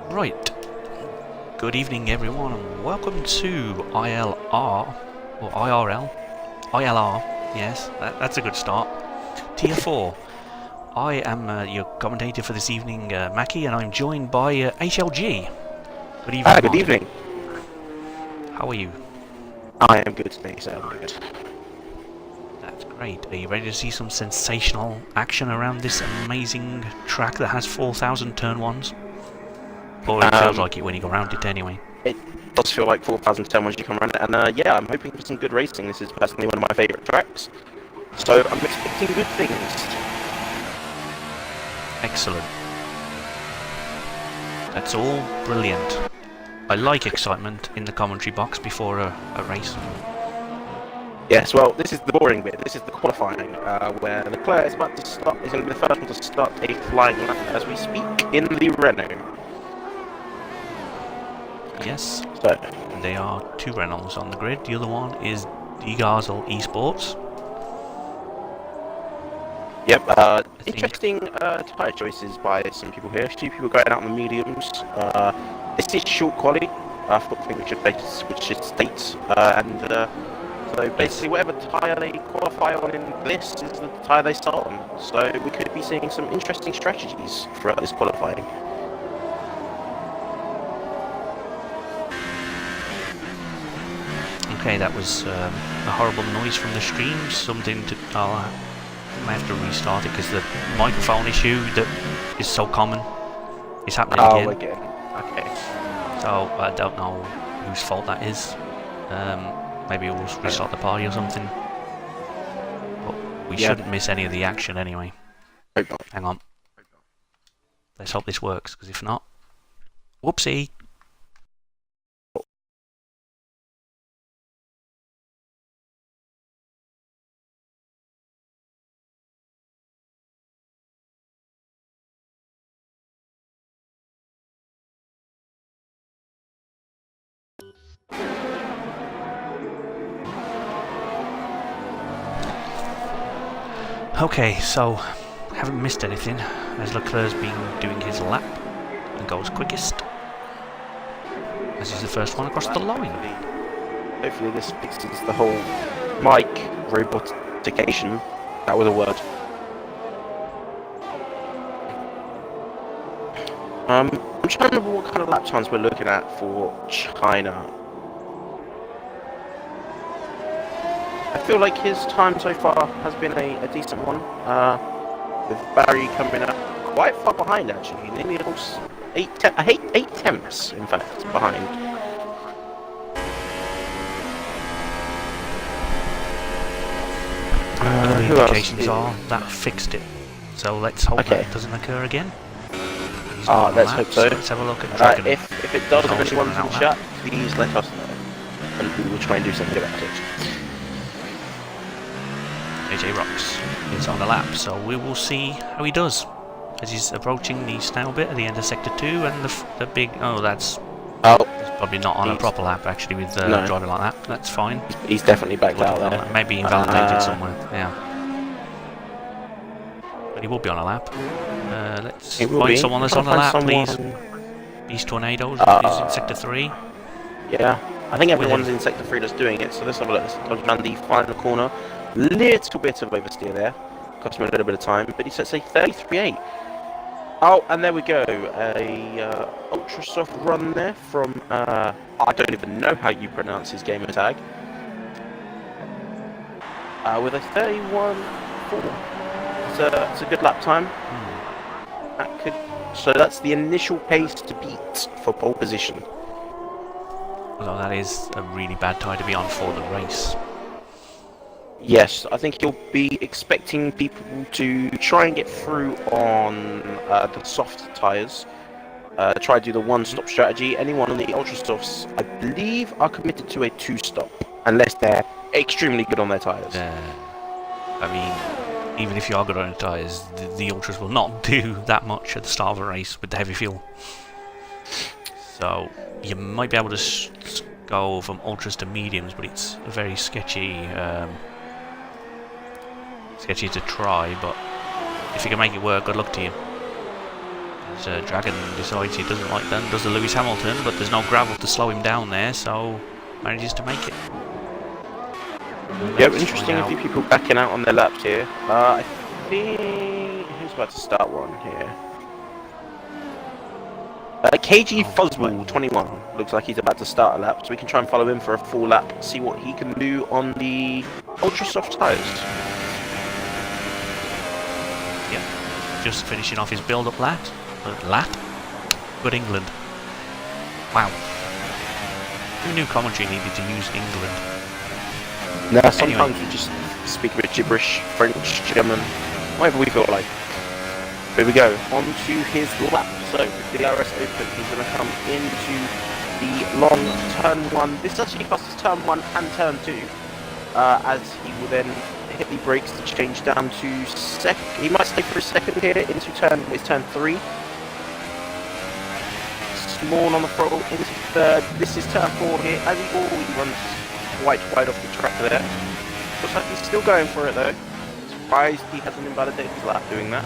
Right. Good evening, everyone, and welcome to ILR or IRL. ILR, yes, that's a good start. Tier 4. I am your commentator for this evening, Mackie, and I'm joined by HLG. Good evening. Good evening. How are you? I am good today, so I'm good. That's great. Are you ready to see some sensational action around this amazing track that has 4,000 turn ones? Or it feels like it when you go around it anyway. It does feel like 4,010 once you come around it, and yeah, I'm hoping for some good racing. This is personally one of my favourite tracks, so I'm expecting good things. Excellent. That's all brilliant. I like excitement in the commentary box before a race. Yes, well, this is the boring bit. This is the qualifying, where Leclerc is about to start. Is going to be the first one to start a flying lap as we speak in the Renault. Yes, So there are two Renaults on the grid. The other one is ILR's Esports. Yep, interesting tyre choices by some people here. A few people going out on the mediums. This is short quality. I forgot the thing which should state. So basically whatever tyre they qualify on in this is the tyre they start on. So we could be seeing some interesting strategies throughout this qualifying. Okay, that was a horrible noise from the stream. Something to... I might have to restart it because the microphone issue that is so common is happening again. Okay. So I don't know whose fault that is. Maybe we'll restart the party or something. But we shouldn't miss any of the action anyway. Hang on. Let's hope this works, because if not... Whoopsie! Okay, so haven't missed anything as Leclerc's been doing his lap and goes quickest as he's the first one across the line. Hopefully this fixes the whole mic robotification. That was a word. I'm trying to remember what kind of lap times we're looking at for China. I feel like his time so far has been a decent one, with Barry coming up quite far behind actually, nearly almost 8 tenths in fact behind. The indications are that fixed it, so let's hope that doesn't occur again. Let's hope so. Let's have a look at Dragon. If it does, if anyone's in the chat, please let us know, and we will try and do something about it. AJ Rocks is on the lap, so we will see how he does as he's approaching the snail bit at the end of sector 2 and the big... that's probably not on a proper lap actually with driving like that. That's fine. He's definitely backed out there. Maybe invalidated somewhere, yeah. But he will be on a lap. Let's find someone that's on a lap, please. These tornadoes is in sector 3. Yeah, I think everyone's in sector 3 that's doing it, so let's have a look. Let's around the final corner. Little bit of oversteer there, cost me a little bit of time, but he says a 33.8. Oh, and there we go, a ultra soft run there from I don't even know how you pronounce his gamer tag, with a 31.4. It's a good lap time. So that's the initial pace to beat for pole position. Although that is a really bad tie to be on for the race. Yes, I think he'll be expecting people to try and get through on the soft tyres. Try to do the one-stop strategy. Anyone on the ultra softs, I believe, are committed to a two-stop, unless they're extremely good on their tyres. I mean, even if you are good on your tyres, the ultras will not do that much at the start of a race with the heavy fuel. So you might be able to go from ultras to mediums, but it's a very sketchy to try, but if you can make it work, good luck to you. So Dragon decides he doesn't like that and does the Lewis Hamilton, but there's no gravel to slow him down there, so manages to make it. Yeah, interesting. A few people backing out on their laps here. I think who's about to start one here? KG Fuzzball 21 looks like he's about to start a lap, so we can try and follow him for a full lap, see what he can do on the ultra soft tyres. Yeah, just finishing off his build-up lap. Good England. Wow. Who knew commentary needed to use England? Nah, sometimes we just speak a bit gibberish, French, German, whatever we feel like. Here we go, on to his lap. So, with the DRS open, he's going to come into the long turn 1. This actually passes turn 1 and turn 2, as he will then hit the brakes to change down to second. He might stay for a second here into turn 3. Small on the throttle into third. This is turn 4 here, as he always runs quite wide off the track there. Looks like he's still going for it though. Surprised he hasn't invalidated his lap doing that.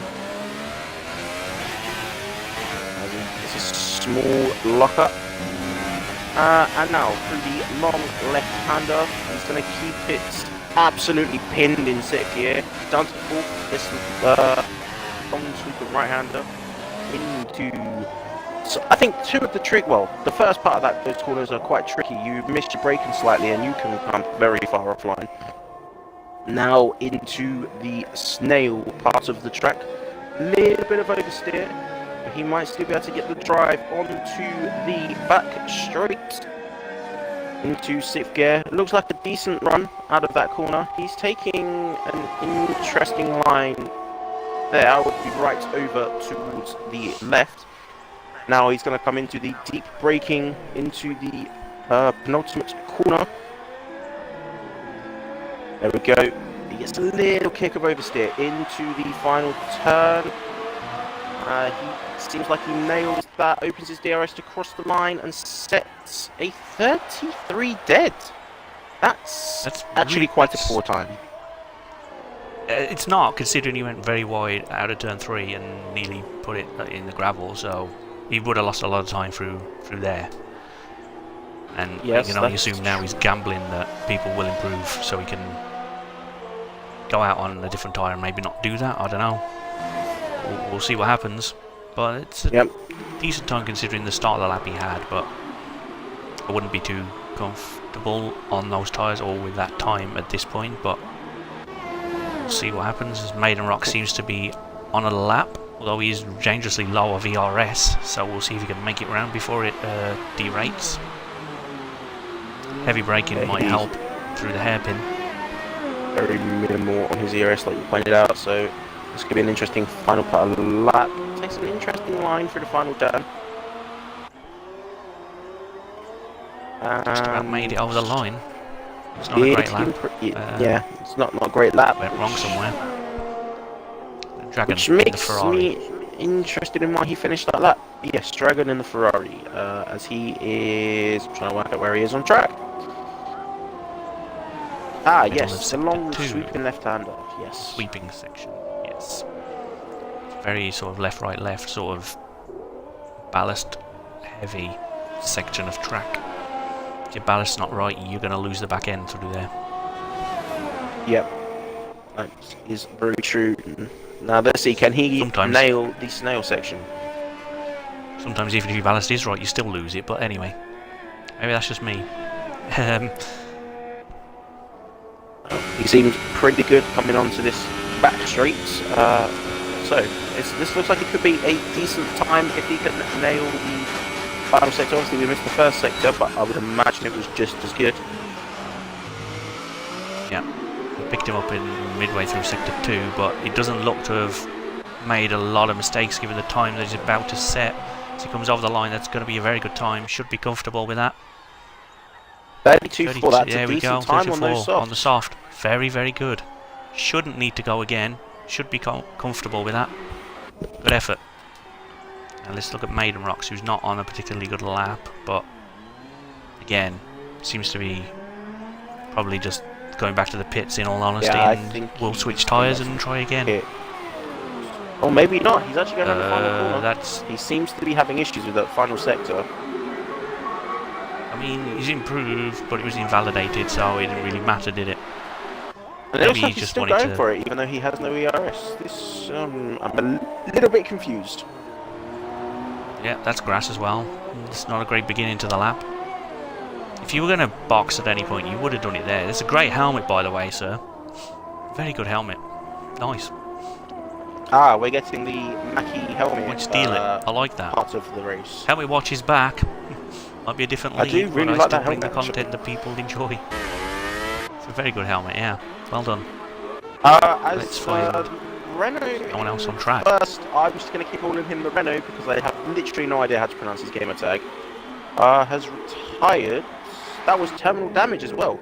This is small lockup. And now through the long left-hander, he's going to keep it absolutely pinned in 6th here. Down to 4th, this long sweeping right-hander into... So I think two of the the first part of those corners are quite tricky. You miss your braking slightly and you can come very far offline. Now into the snail part of the track. Little bit of oversteer. He might still be able to get the drive onto the back straight into 6th gear. Looks like a decent run out of that corner. He's taking an interesting line there. I would be right over towards the left. Now he's going to come into the deep braking into the penultimate corner. There we go. He gets a little kick of oversteer into the final turn. He seems like he nails that, opens his DRS to cross the line and sets a 33 dead. That's actually really quite a poor time. It's not, considering he went very wide out of turn 3 and nearly put it in the gravel, so he would have lost a lot of time through there. And yes, you can only assume now he's gambling that people will improve, so he can go out on a different tyre and maybe not do that. I don't know. We'll see what happens, but it's a decent time considering the start of the lap he had, but I wouldn't be too comfortable on those tyres or with that time at this point, but we'll see what happens. As Maiden Rock seems to be on a lap, although he's dangerously low of VRS, so we'll see if he can make it round before it derates. Heavy braking might help through the hairpin. Very minimal on his ERS like you pointed out, so this could be an interesting final part of the lap. Takes an interesting line through the final turn. Just about made it over the line. It's not a great lap. Yeah, it's not a great lap. Went wrong somewhere. Dragon Which in the makes Ferrari. me interested in why he finished that lap. Yes, Dragon in the Ferrari, as he is trying to work out where he is on track. Ah, yes, the long sweeping left-hander. Yes. Sweeping section. Yes. Very sort of left, right, left, sort of ballast heavy section of track. If your ballast's not right, you're going to lose the back end through there. Yep. That is very true. Now let's see, can he nail the snail section? Sometimes even if your ballast is right, you still lose it, but anyway. Maybe that's just me. He seems pretty good coming onto this back straight. So this looks like it could be a decent time if he can nail the final sector. Obviously we missed the first sector, but I would imagine it was just as good. Yeah, we picked him up in midway through sector 2, but he doesn't look to have made a lot of mistakes given the time that he's about to set. As he comes over the line, that's going to be a very good time. Should be comfortable with that. 32.4, that's there a we go, decent time on those softs. On the soft. Very, very good. Shouldn't need to go again. Should be comfortable with that. Good effort. Now let's look at Maiden Rocks, who's not on a particularly good lap, but again, seems to be probably just going back to the pits in all honesty, yeah, and we'll switch tyres and try again. Or maybe not. He's actually going around the final corner. That's... He seems to be having issues with that final sector. I mean, he's improved, but it was invalidated, so it didn't really matter, did it? And it looks like he's still going for it, even though he has no ERS. This, I'm a little bit confused. Yeah, that's grass as well. It's not a great beginning to the lap. If you were going to box at any point, you would have done it there. It's a great helmet, by the way, sir. Very good helmet. Nice. Ah, we're getting the Mackie helmet. Might steal it. I like that. Part of the race. Helmet watch is back. Might be a different league, I do really like that helmet. Bring the content that people enjoy. It's a very good helmet, yeah. Well done. Let's find Renault. Someone else on track. First, I'm just going to keep calling him the Renault because I have literally no idea how to pronounce his gamer tag. Has retired. That was terminal damage as well.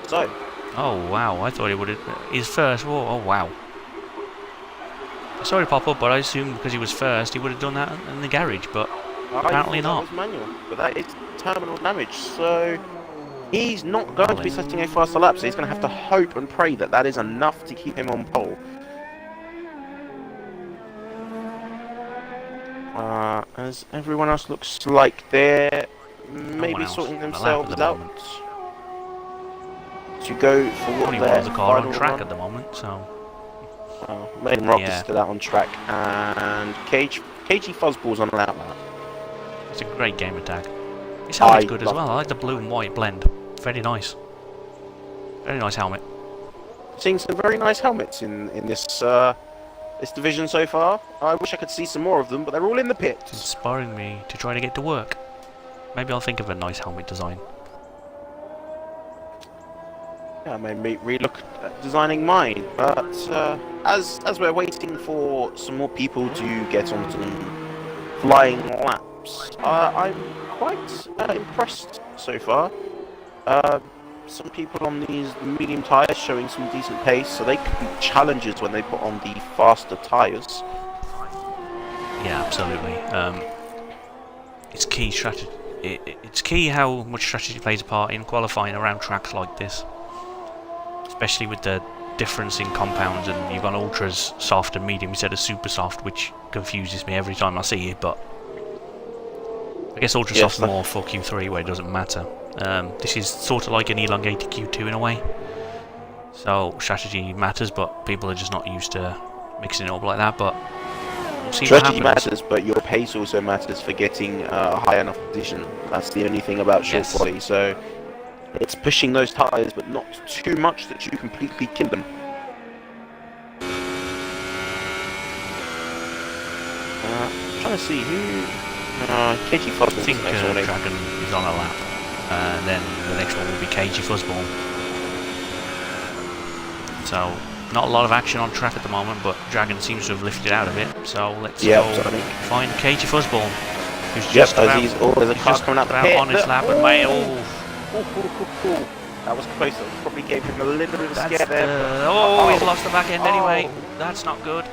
So. Oh wow! I thought he would have. His first. Oh wow! Sorry to pop up, but I assumed because he was first, he would have done that in the garage, but apparently not. That was manual, but that is terminal damage. So he's not going to be setting a faster lap. So he's going to have to hope and pray that that is enough to keep him on pole. As everyone else looks like they're maybe sorting themselves out to go for what their the car on track at the moment, so Maiden Rock is still out on track, and KG Fuzzball's on an outlap. It's a great game attack. His helmet's good as well. I like the blue and white blend. Very nice. Very nice helmet. Seeing some very nice helmets in this this division so far. I wish I could see some more of them, but they're all in the pits. It's inspiring me to try to get to work. Maybe I'll think of a nice helmet design. Yeah, maybe relook at designing mine. But as we're waiting for some more people to get on some flying laps, I'm quite impressed so far. Some people on these medium tyres showing some decent pace, so they could be challengers when they put on the faster tyres. Yeah, absolutely. It's key strategy. It's key how much strategy plays a part in qualifying around tracks like this, especially with the difference in compounds, and you've got ultras soft and medium instead of super soft, which confuses me every time I see it. But I guess ultra soft's more for Q3 where it doesn't matter. This is sort of like an elongated Q2 in a way, so strategy matters, but people are just not used to mixing it up like that. But we'll see. Strategy matters, but your pace also matters for getting a high enough position. That's the only thing about short body. So it's pushing those tyres, but not too much that you completely kill them. I'm trying to see who. KG Fuzzball. I think Dragon is on a lap. And then the next one will be KG Fuzzball. So, not a lot of action on track at the moment, but Dragon seems to have lifted out of it. So let's go find KG Fuzzball, who's just about, there's a car coming out the pit. On his lap, and mate, that was close. That probably gave him a little bit of a scare there. He's lost the back end anyway. That's not good.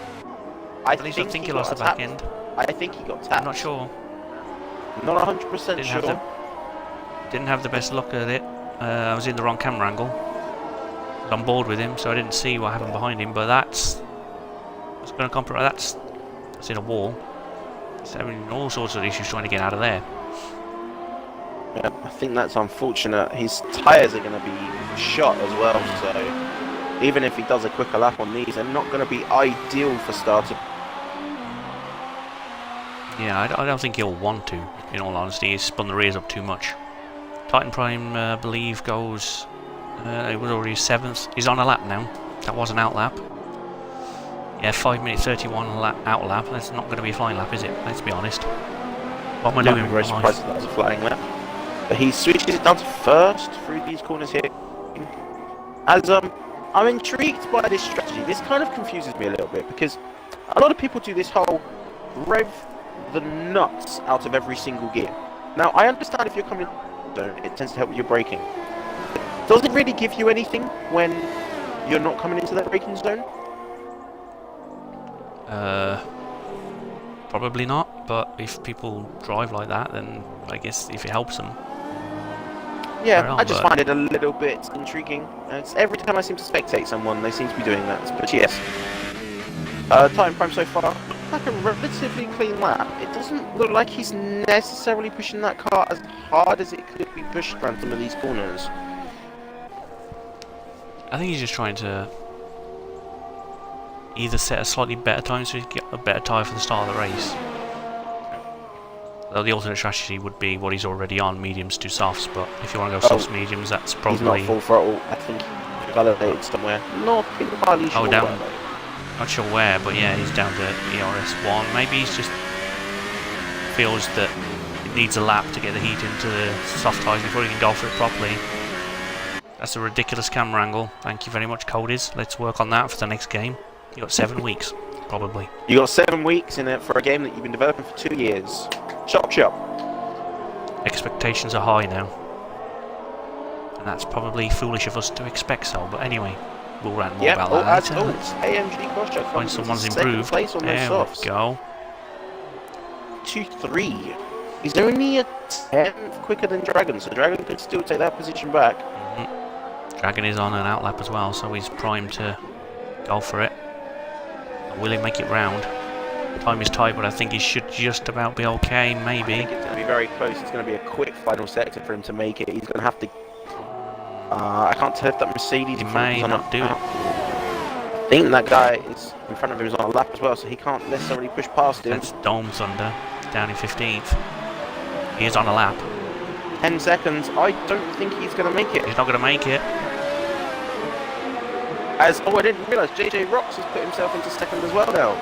At least I think he lost the back end. I think he got tapped. I'm not sure. Not 100% sure. Didn't have the best look at it. I was in the wrong camera angle. I was on board with him, so I didn't see what happened behind him. But that's going to compromise. That's in a wall. He's having all sorts of issues trying to get out of there. Yeah, I think that's unfortunate. His tyres are going to be shot as well. So even if he does a quicker lap on these, they're not going to be ideal for starting. Yeah, I don't think he'll want to, in all honesty. He's spun the rears up too much. Titan Prime, I believe, goes... it was already 7th. He's on a lap now. That was an out lap. Yeah, 5 minutes 31 out lap. That's not going to be a flying lap, is it? Let's be honest. What am I doing? I'm very surprised that was a flying lap. But he switches it down to first through these corners here. As I'm intrigued by this strategy. This kind of confuses me a little bit, because a lot of people do this whole rev the nuts out of every single gear. Now, I understand if you're coming zone, it tends to help with your braking. Does it really give you anything when you're not coming into that braking zone? Probably not, but if people drive like that, then I guess if it helps them. Yeah, I just find it a little bit intriguing. It's every time I seem to spectate someone, they seem to be doing that. But yes, Titan Prime so far looked like a relatively clean lap. It doesn't look like he's necessarily pushing that car as hard as it could be pushed around some of these corners. I think he's just trying to either set a slightly better time so he can get a better tyre for the start of the race. Though the alternate strategy would be what he's already on, mediums to softs, but if you want to go softs, mediums, that's probably... He's not full throttle. I think he validated somewhere. Not entirely sure. Oh, down... Not sure where, but yeah, he's down to ERS1. Maybe he's just... feels that it needs a lap to get the heat into the soft tyres before he can go for it properly. That's a ridiculous camera angle. Thank you very much, Codys. Let's work on that for the next game. You got 7 weeks, probably. You got 7 weeks in it for a game that you've been developing for 2 years. Chop chop. Expectations are high now. And that's probably foolish of us to expect so, but anyway, we'll rant more about that later. AMG Kosher find someone's improved. Place on there those we go. 2-3. He's only a 10th quicker than Dragon, so Dragon could still take that position back. Dragon is on an outlap as well, so he's primed to go for it. Will he make it round? Time is tight, but I think he should just about be okay, maybe. I think it's going to be very close. It's going to be a quick final sector for him to make it. He's going to have to... I can't tell if that Mercedes... He may not do it. I think that guy is in front of him is on a lap as well, so he can't necessarily push past him. That's Dome Thunder, down in 15th. He is on a lap. 10 seconds. I don't think he's going to make it. He's not going to make it. I didn't realise JJ Rocks has put himself into second as well now.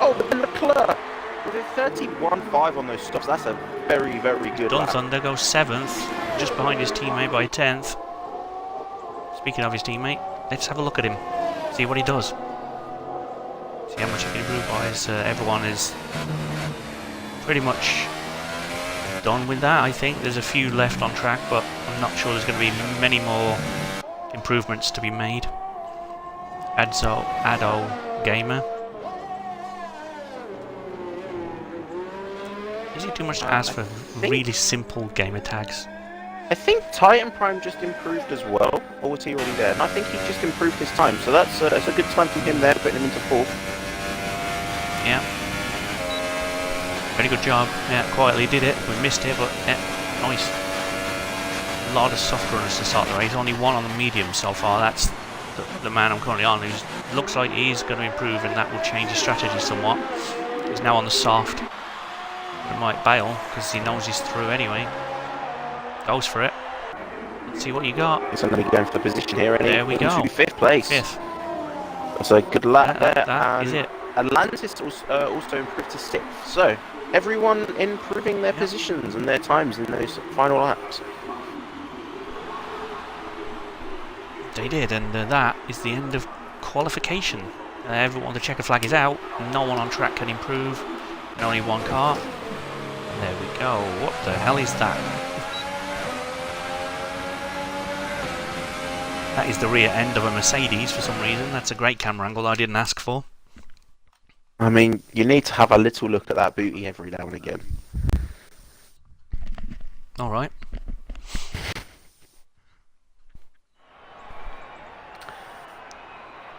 Oh, but then Leclerc with a 31.5 on those stops. That's a very, very good Dun lap. Thunder goes 7th, just behind his teammate by 10th. Speaking of his teammate, let's have a look at him. See what he does. See how much he can improve by. Everyone is pretty much done with that, I think. There's a few left on track, but I'm not sure there's going to be many more improvements to be made. Ado Gamer. Is it too much to ask for really simple gamer tags? I think Titan Prime just improved as well, or was he already there? And I think he just improved his time, so that's a good time from him there, putting him into 4th. Yeah. Very good job. Yeah, quietly did it. We missed it, but yeah, nice. A lot of soft runners to start the race. Only one on the medium so far. That's the man I'm currently on, who looks like he's going to improve, and that will change his strategy somewhat. He's now on the soft. He might bail because he knows he's through anyway. Goes for it. Let's see what you got. He's going to be going for the position here, and there we go. 5th place. 5th. That's a good lap there. That is it. Atlantis also improved to 6th. So everyone improving their positions and their times in those final laps. They did, and that is the end of qualification. Everyone, the checker flag is out. No one on track can improve. And only one car. There we go. What the hell is that? That is the rear end of a Mercedes for some reason. That's a great camera angle I didn't ask for. I mean, you need to have a little look at that booty every now and again. Alright.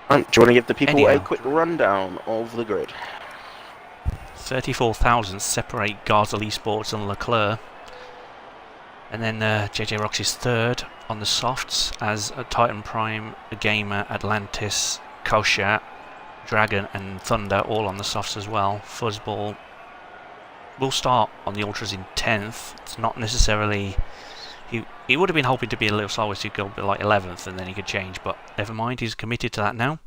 Do you want to give the people a quick rundown of the grid? 34,000 separate Garzel Esports and Leclerc. And then JJ Rocks is 3rd on the softs as Titan Prime, Gamer, Atlantis, Kosher, Dragon and Thunder all on the softs as well. Fuzzball will start on the ultras in 10th. It's not necessarily... He would have been hoping to be a little slower so he'd go like 11th and then he could change, but never mind, he's committed to that now.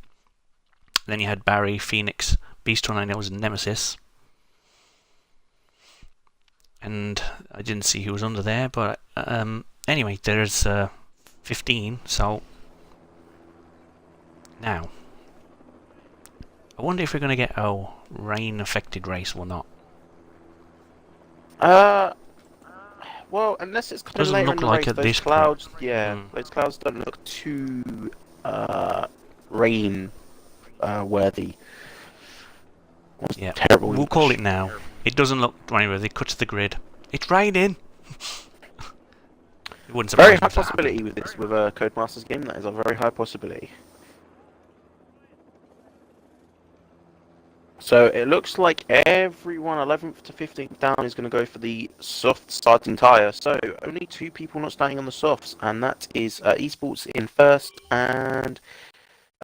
Then you had Barry, Phoenix, Beast One I know was Nemesis. And I didn't see who was under there, but anyway, there's 15, so now I wonder if we're going to get a rain-affected race or not. Well, unless it's kind of Doesn't later look in the like race, at those this clouds, point. yeah, those clouds don't look too rain worthy. Yeah, terrible. We'll call it now. It doesn't look anyway. They cut to the grid. It's raining. It wouldn't surprise Very me high if that possibility happened. with this, with a Codemasters game. That is a very high possibility. So it looks like everyone 11th to 15th down is going to go for the soft starting tyre. So only 2 people not starting on the softs, and that is Esports in 1st and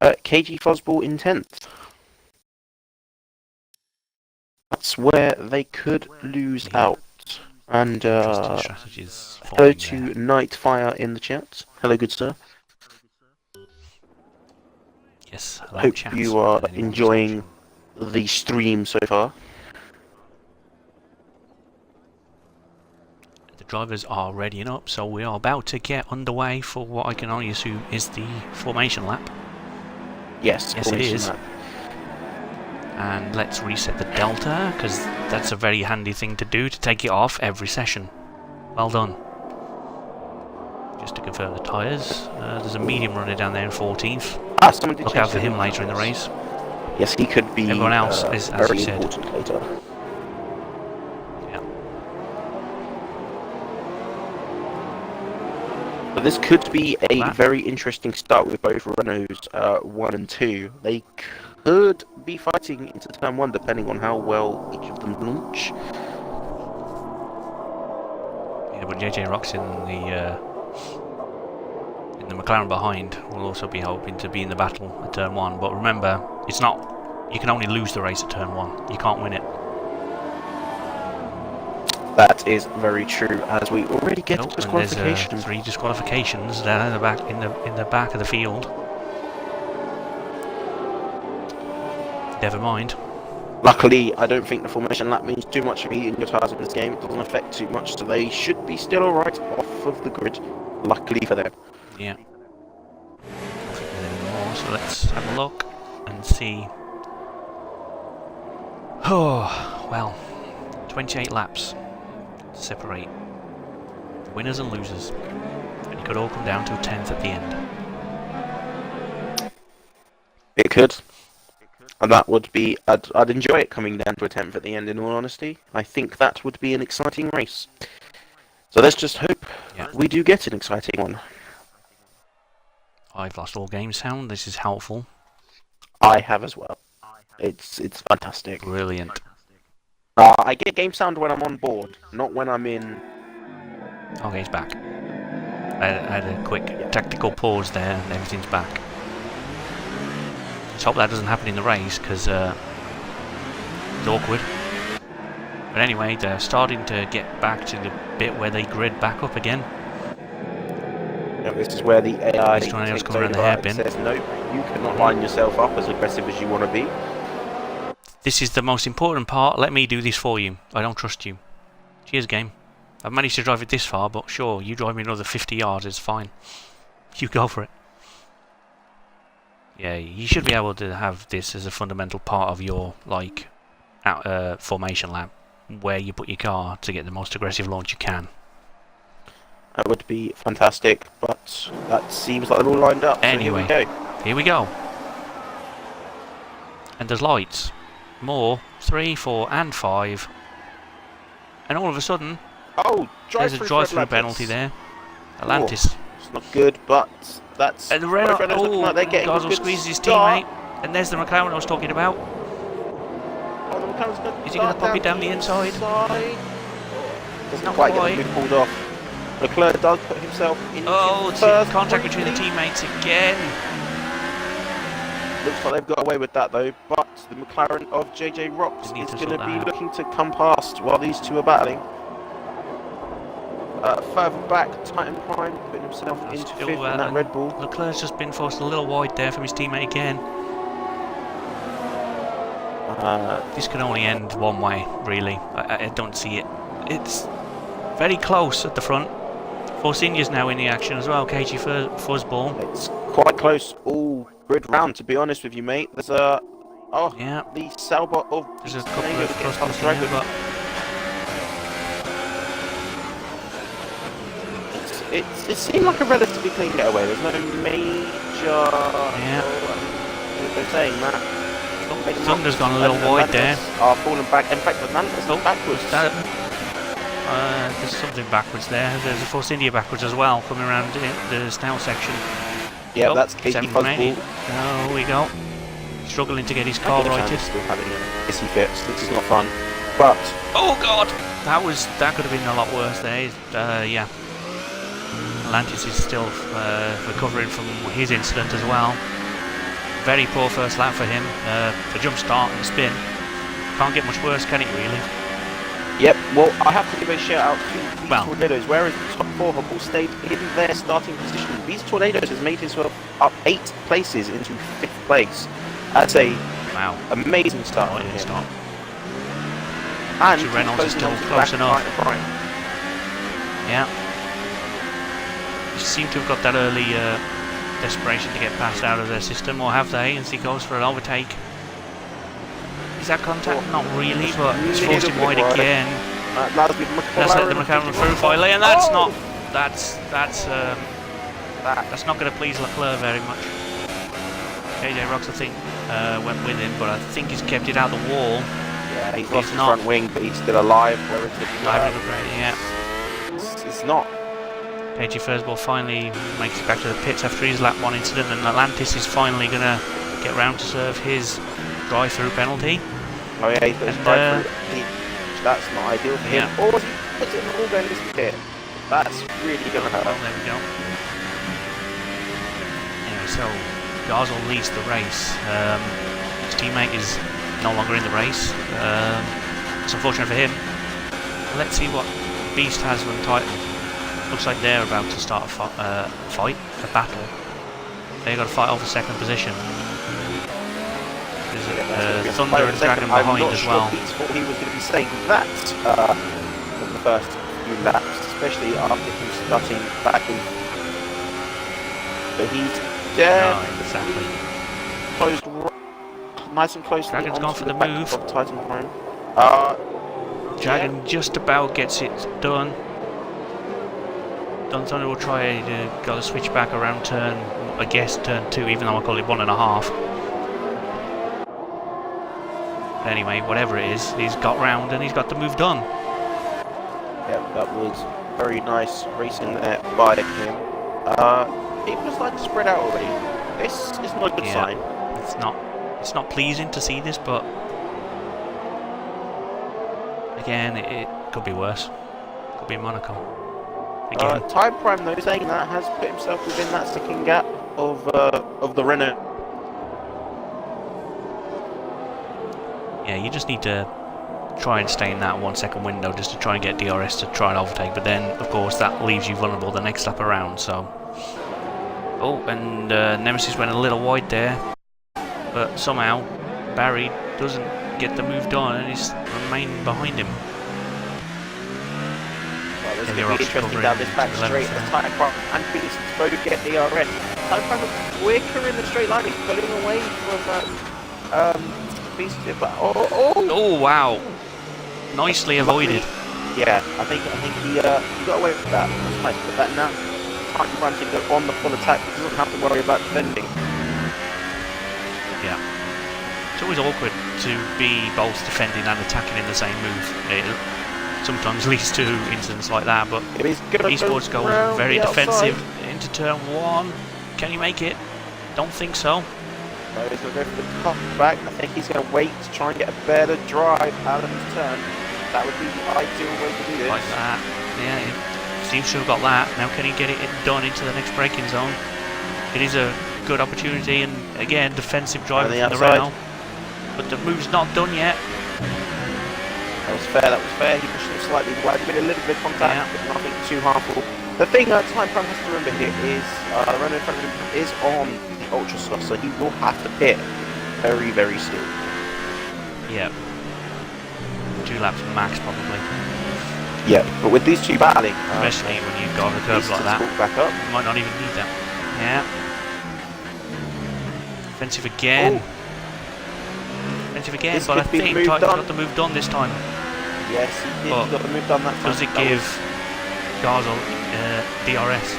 KG Fuzzball in 10th. That's where they could lose out. And hello to Nightfire in the chat. Hello, good sir. Yes, hello, hope chat. you are enjoying the stream so far. The drivers are readying up, so we are about to get underway for what I can only assume is the formation lap. Yes, yes it is. Lap. And let's reset the delta, because that's a very handy thing to do, to take it off every session. Well done. Just to confirm the tyres, there's a medium runner down there in 14th. Someone did look out for him later in the race. Yes, he could be. Everyone else is, as you said. Later. Yeah. But this could be a very interesting start with both Renaults 1 and 2. They could be fighting into turn 1 depending on how well each of them launch. Yeah, but JJ Rock's in the McLaren behind will also be hoping to be in the battle at turn 1. But remember, it's not. You can only lose the race at turn 1. You can't win it. That is very true. As we already get disqualification. There's 3 disqualifications there in the back in the back of the field. Never mind. Luckily, I don't think the formation lap means too much for heating your tyres in this game. It doesn't affect too much, so they should be still alright off of the grid. Luckily for them. Yeah. So let's have a look and see. Oh, well, 28 laps to separate winners and losers, and it could all come down to a 10th at the end. It could, and that would be. I'd enjoy it coming down to a 10th at the end. In all honesty, I think that would be an exciting race. So let's just hope we do get an exciting one. I've lost all game sound. This is helpful. I have as well. It's fantastic. Brilliant. I get game sound when I'm on board, not when I'm in. Okay, it's back. I had a quick tactical pause there, and everything's back. Let's hope that doesn't happen in the race, because it's awkward. But anyway, they're starting to get back to the bit where they grid back up again. And this is where the AI takes over and says, no, you cannot line yourself up as aggressive as you want to be. This is the most important part. Let me do this for you. I don't trust you. Cheers, game. I've managed to drive it this far, but sure, you drive me another 50 yards, it's fine. You go for it. Yeah, you should be able to have this as a fundamental part of your, like, formation lap, where you put your car to get the most aggressive launch you can. That would be fantastic, but that seems like they're all lined up. Anyway, so here we go. And there's lights. More. 3, 4, and 5. And all of a sudden, there's a drive-through penalty there. Atlantis. It's not good, but that's. And the Renault, Gosel squeezes his teammate. And there's the McLaren I was talking about. Is he going to pop it down the inside? Doesn't quite get the pulled off. Leclerc does put himself in. It's in contact between the teammates again. Looks like they've got away with that though, but the McLaren of JJ Rocks is going to be looking to come past while these two are battling. Further back, Titan Prime putting himself into 5th in that Red Bull. Leclerc's just been forced a little wide there from his teammate again. This can only end one way, really. I don't see it. It's very close at the front. Force India's now in the action as well. KG Fuzzball. It's quite close all grid round, to be honest with you, mate. There's the Salbot of. There's a couple of clusters here, but it seemed like a relatively clean getaway. There's no major. They're saying that. Thunder's gone a little wide there. Are falling back. In fact, the Nando's backwards. There's something backwards there. There's a Force India backwards as well, coming around the Snow section. Yeah, that's KG Fuzzball. There we go. struggling to get his car righted. Still having a hissy fits. This is not fun. But oh god, that could have been a lot worse there. Yeah, Atlantis is still recovering from his incident as well. Very poor first lap for him. The jump start and the spin. Can't get much worse, can it really? Yep, well, I have to give a shout out to these Tornadoes. Whereas the top 4 have all stayed in their starting position, these Tornadoes has made himself up 8 places into 5th place. That's a amazing start for him. And Reynolds is still close enough. Yeah. Seem to have got that early desperation to get passed out of their system, or have they? As he goes for an overtake. Is that contact? Not really, but it's forced him wide again. That's let the McLaren through finally, and that's not going to please Leclerc very much. KJ Rocks, I think, went with him, but I think he's kept it out the wall. Yeah, he's lost his front wing, but he's still alive. Where is it? Yeah. It's not. KJ Furzball finally makes it back to the pits after his lap 1 incident, and Atlantis is finally going to get round to serve his drive-through penalty. Oh yeah, he's got his drive-through. That's not ideal for him. Or he puts it in the wall going this pit. That's really going to hurt. Oh, there we go. Anyway, so Garzl leads the race. His teammate is no longer in the race. It's unfortunate for him. Let's see what Beast has on Titan. Looks like they're about to start a battle. They've got to fight over second position. There's Thunder and Dragon behind as well. I'm not sure he was going to be saying that in the first few laps, especially after him starting back in. But he's exactly. Closed nice and close. Dragon's gone for the move. Titan Prime. Dragon just about gets it done. Thunder will try to go the switch back around turn, I guess turn 2, even though I call it 1.5. Anyway, whatever it is, he's got round and he's got the move done. Yeah, that was very nice racing there by him. It was like spread out already. This is not a good sign. It's not pleasing to see this, but again, it could be worse. Could be Monaco. Time Prime though, saying that, has put himself within that second gap of the Renault. Yeah, you just need to try and stay in that 1 second window just to try and get DRS to try and overtake, but then of course that leaves you vulnerable the next lap around. So, oh, and Nemesis went a little wide there, but somehow Barry doesn't get the move done and he's remaining behind him. It's going to be interesting down this back straight. The Time Prime and Beast both get DRS. Time Prime looks quicker in the straight line. He's pulling away from Beast. But oh wow! Nicely avoided. Yeah, I think he got away with that. That's nice. But that now Time Prime can go on the full attack. He doesn't have to worry about defending. Yeah. It's always awkward to be both defending and attacking in the same move. It sometimes leads to incidents like that, but Esports go very defensive into turn 1. Can he make it? Don't think so. No, he's going to go for the cut back. I think he's going to wait to try and get a better drive out of his turn. That would be the ideal way to do this. Like that. Yeah, he seems to have got that. Now can he get it done into the next braking zone? It is a good opportunity, and again, defensive drive from the Renault. But the move's not done yet. That was fair, He pushed him slightly wide, with a little bit of contact, but nothing too harmful. The thing Time Prime has to remember here is the Renault in front of him is on the Ultra Soft, so he will have to pit very, very soon. Yeah. 2 laps max, probably. Yeah, but with these two battling... especially when you go on the curve like that, back up. you might not even need that. Yeah. Offensive again. Offensive again, but I think Titan's got the move done this time. Yes, he did. He got the move done that time. Does it give Garzl DRS?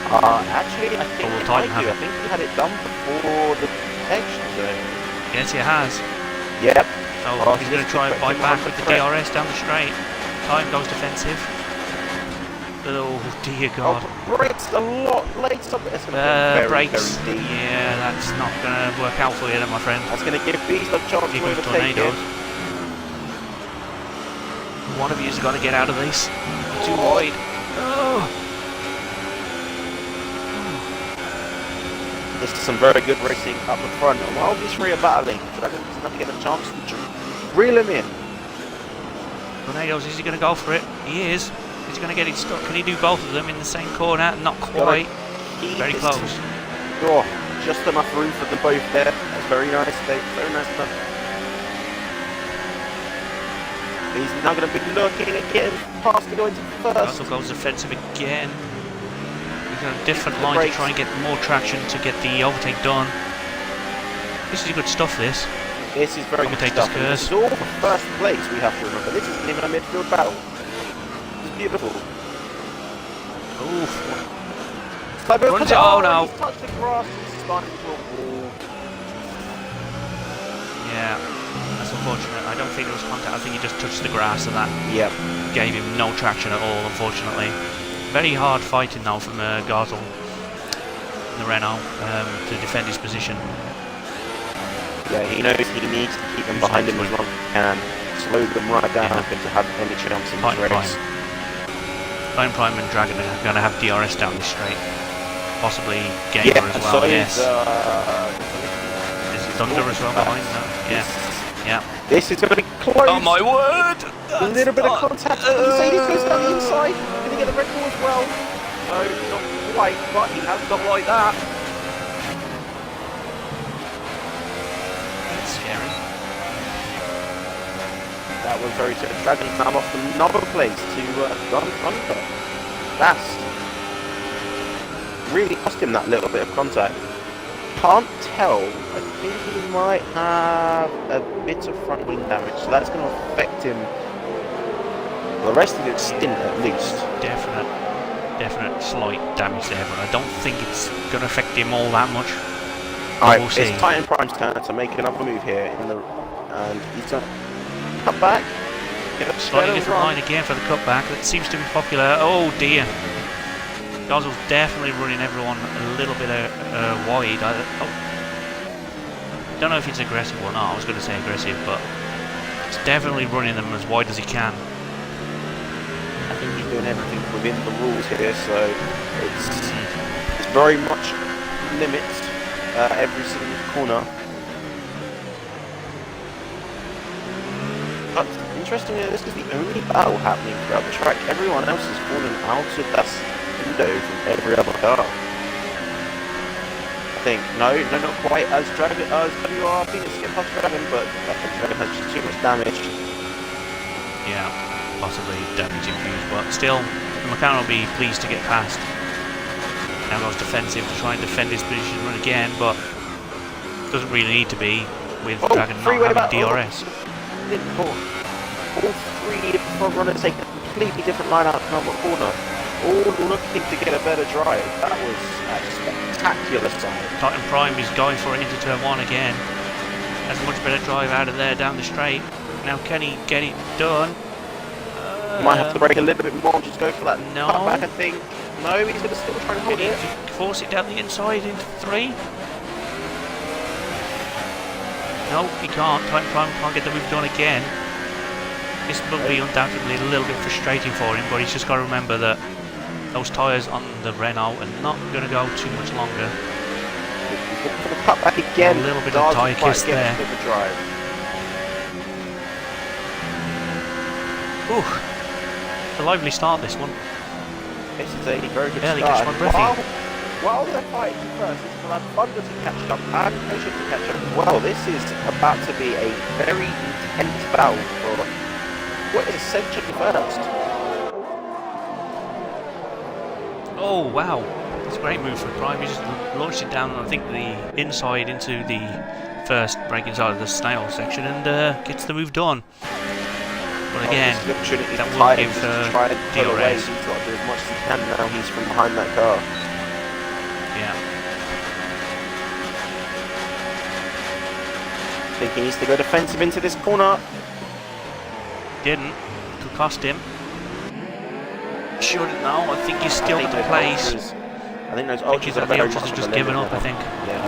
Actually, I think it might do. I think he had it done before the detection zone. Yes, he has. Yep. So he's going to try and bite back with the DRS down the straight. Time goes defensive. Oh dear God. Oh, brakes a lot later, but it's going to be very, Brakes. very deep. Yeah, that's not going to work out for you then, my friend. That's going to give Beast a chance Here to comes overtake tornadoes. him. One of you's got to get out of this. Too wide. Oh. This is some very good racing up the front. And while these three are battling, Dragon doesn't have to get a chance to reel him in. Tornadoes, is he going to go for it? He is. Is he going to get it stuck? Can he do both of them in the same corner? Not quite. Very close. Oh, just enough room for them both there. That's very nice. Very nice done. He's now going to be looking at getting past to go into first. Also goes defensive again. He's on a different line to try and get more traction to get the overtake done. This is good stuff, this. This is very good stuff. This is all for first place, we have to remember. This isn't even a midfield battle. It's beautiful. Oof. Runs it, oh no. He's touched the grass and started into a wall. Yeah, that's unfortunate. I don't think there was contact. I think he just touched the grass and that gave him no traction at all, unfortunately. Very hard fighting now from Garzel, the Renault, to defend his position. Yeah, he knows he needs to keep them behind him as long as he can. Slow them right down for him to have any chance in this race. Prime and Dragon are going to have DRS down this straight. Possibly Gamer as well, yes. Is Thunder as well behind? No. Yeah. This is going to be close. Oh my word! A little bit of contact. Mercedes goes down the inside. Going to get the Red Bull as well. No, not quite, but he has got like that. That's scary. That was very good. Dragon now off another place to run Thunder. That's really cost him that little bit of contact. Can't tell. I think he might have a bit of front wing damage, so that's going to affect him the rest of his stint at least. Definite slight damage there, but I don't think it's going to affect him all that much. Alright, we'll it's Titan Prime's turn to make another move here, and he's going to cut back. Slightly different line again for the cutback. That seems to be popular. Oh dear. Gossel's definitely running everyone a little bit wide. Don't know if he's aggressive or not. I was going to say aggressive, but he's definitely running them as wide as he can. I think he's doing everything within the rules here, so it's very much limits every single corner. But interestingly, this is the only battle happening throughout the track. Everyone else is falling out of that window from every other car. I think, no, not quite as WR Phoenix get past Dragon, but I think Dragon has just too much damage. Yeah, possibly damage infused, but still, the McLaren will be pleased to get past. Now goes defensive to try and defend his position run again, but doesn't really need to be with Dragon not having DRS. All three front runners take a completely different line out from the corner. All looking to get a better drive. That was a spectacular sight. Titan Prime is going for it into turn 1 again. Has a much better drive out of there down the straight. Now can he get it done? Might have to brake a little bit more, just go for that cutback, I think. No, he's going to still try and hit it. Force it down the inside into 3. No, he can't. Titan Prime can't get the move done again. This will be undoubtedly a little bit frustrating for him, but he's just got to remember that those tyres on the Renault are not going to go too much longer. He's looking for the cutback again. A little bit of tyre kiss there. Ooh, it's a lively start, this one. This is a very good barely start. Catch my breath while they're fighting first, it's going to have Thunder to catch up and Nation to catch up as well. This is about to be a very intense battle for what is essentially first. Oh wow, that's a great move for Prime. He just launched it down, I think, the inside into the first braking side of the snail section and gets the move done. But again, that will give DRS. He's got to do as much as he can now. He's from behind that car. Yeah. I think he needs to go defensive into this corner. Didn't. Could cost him. Shouldn't know. I think he's still got the place. I think those I think ultras are the very ultras much have on just the given limit up, I now. think. Yeah.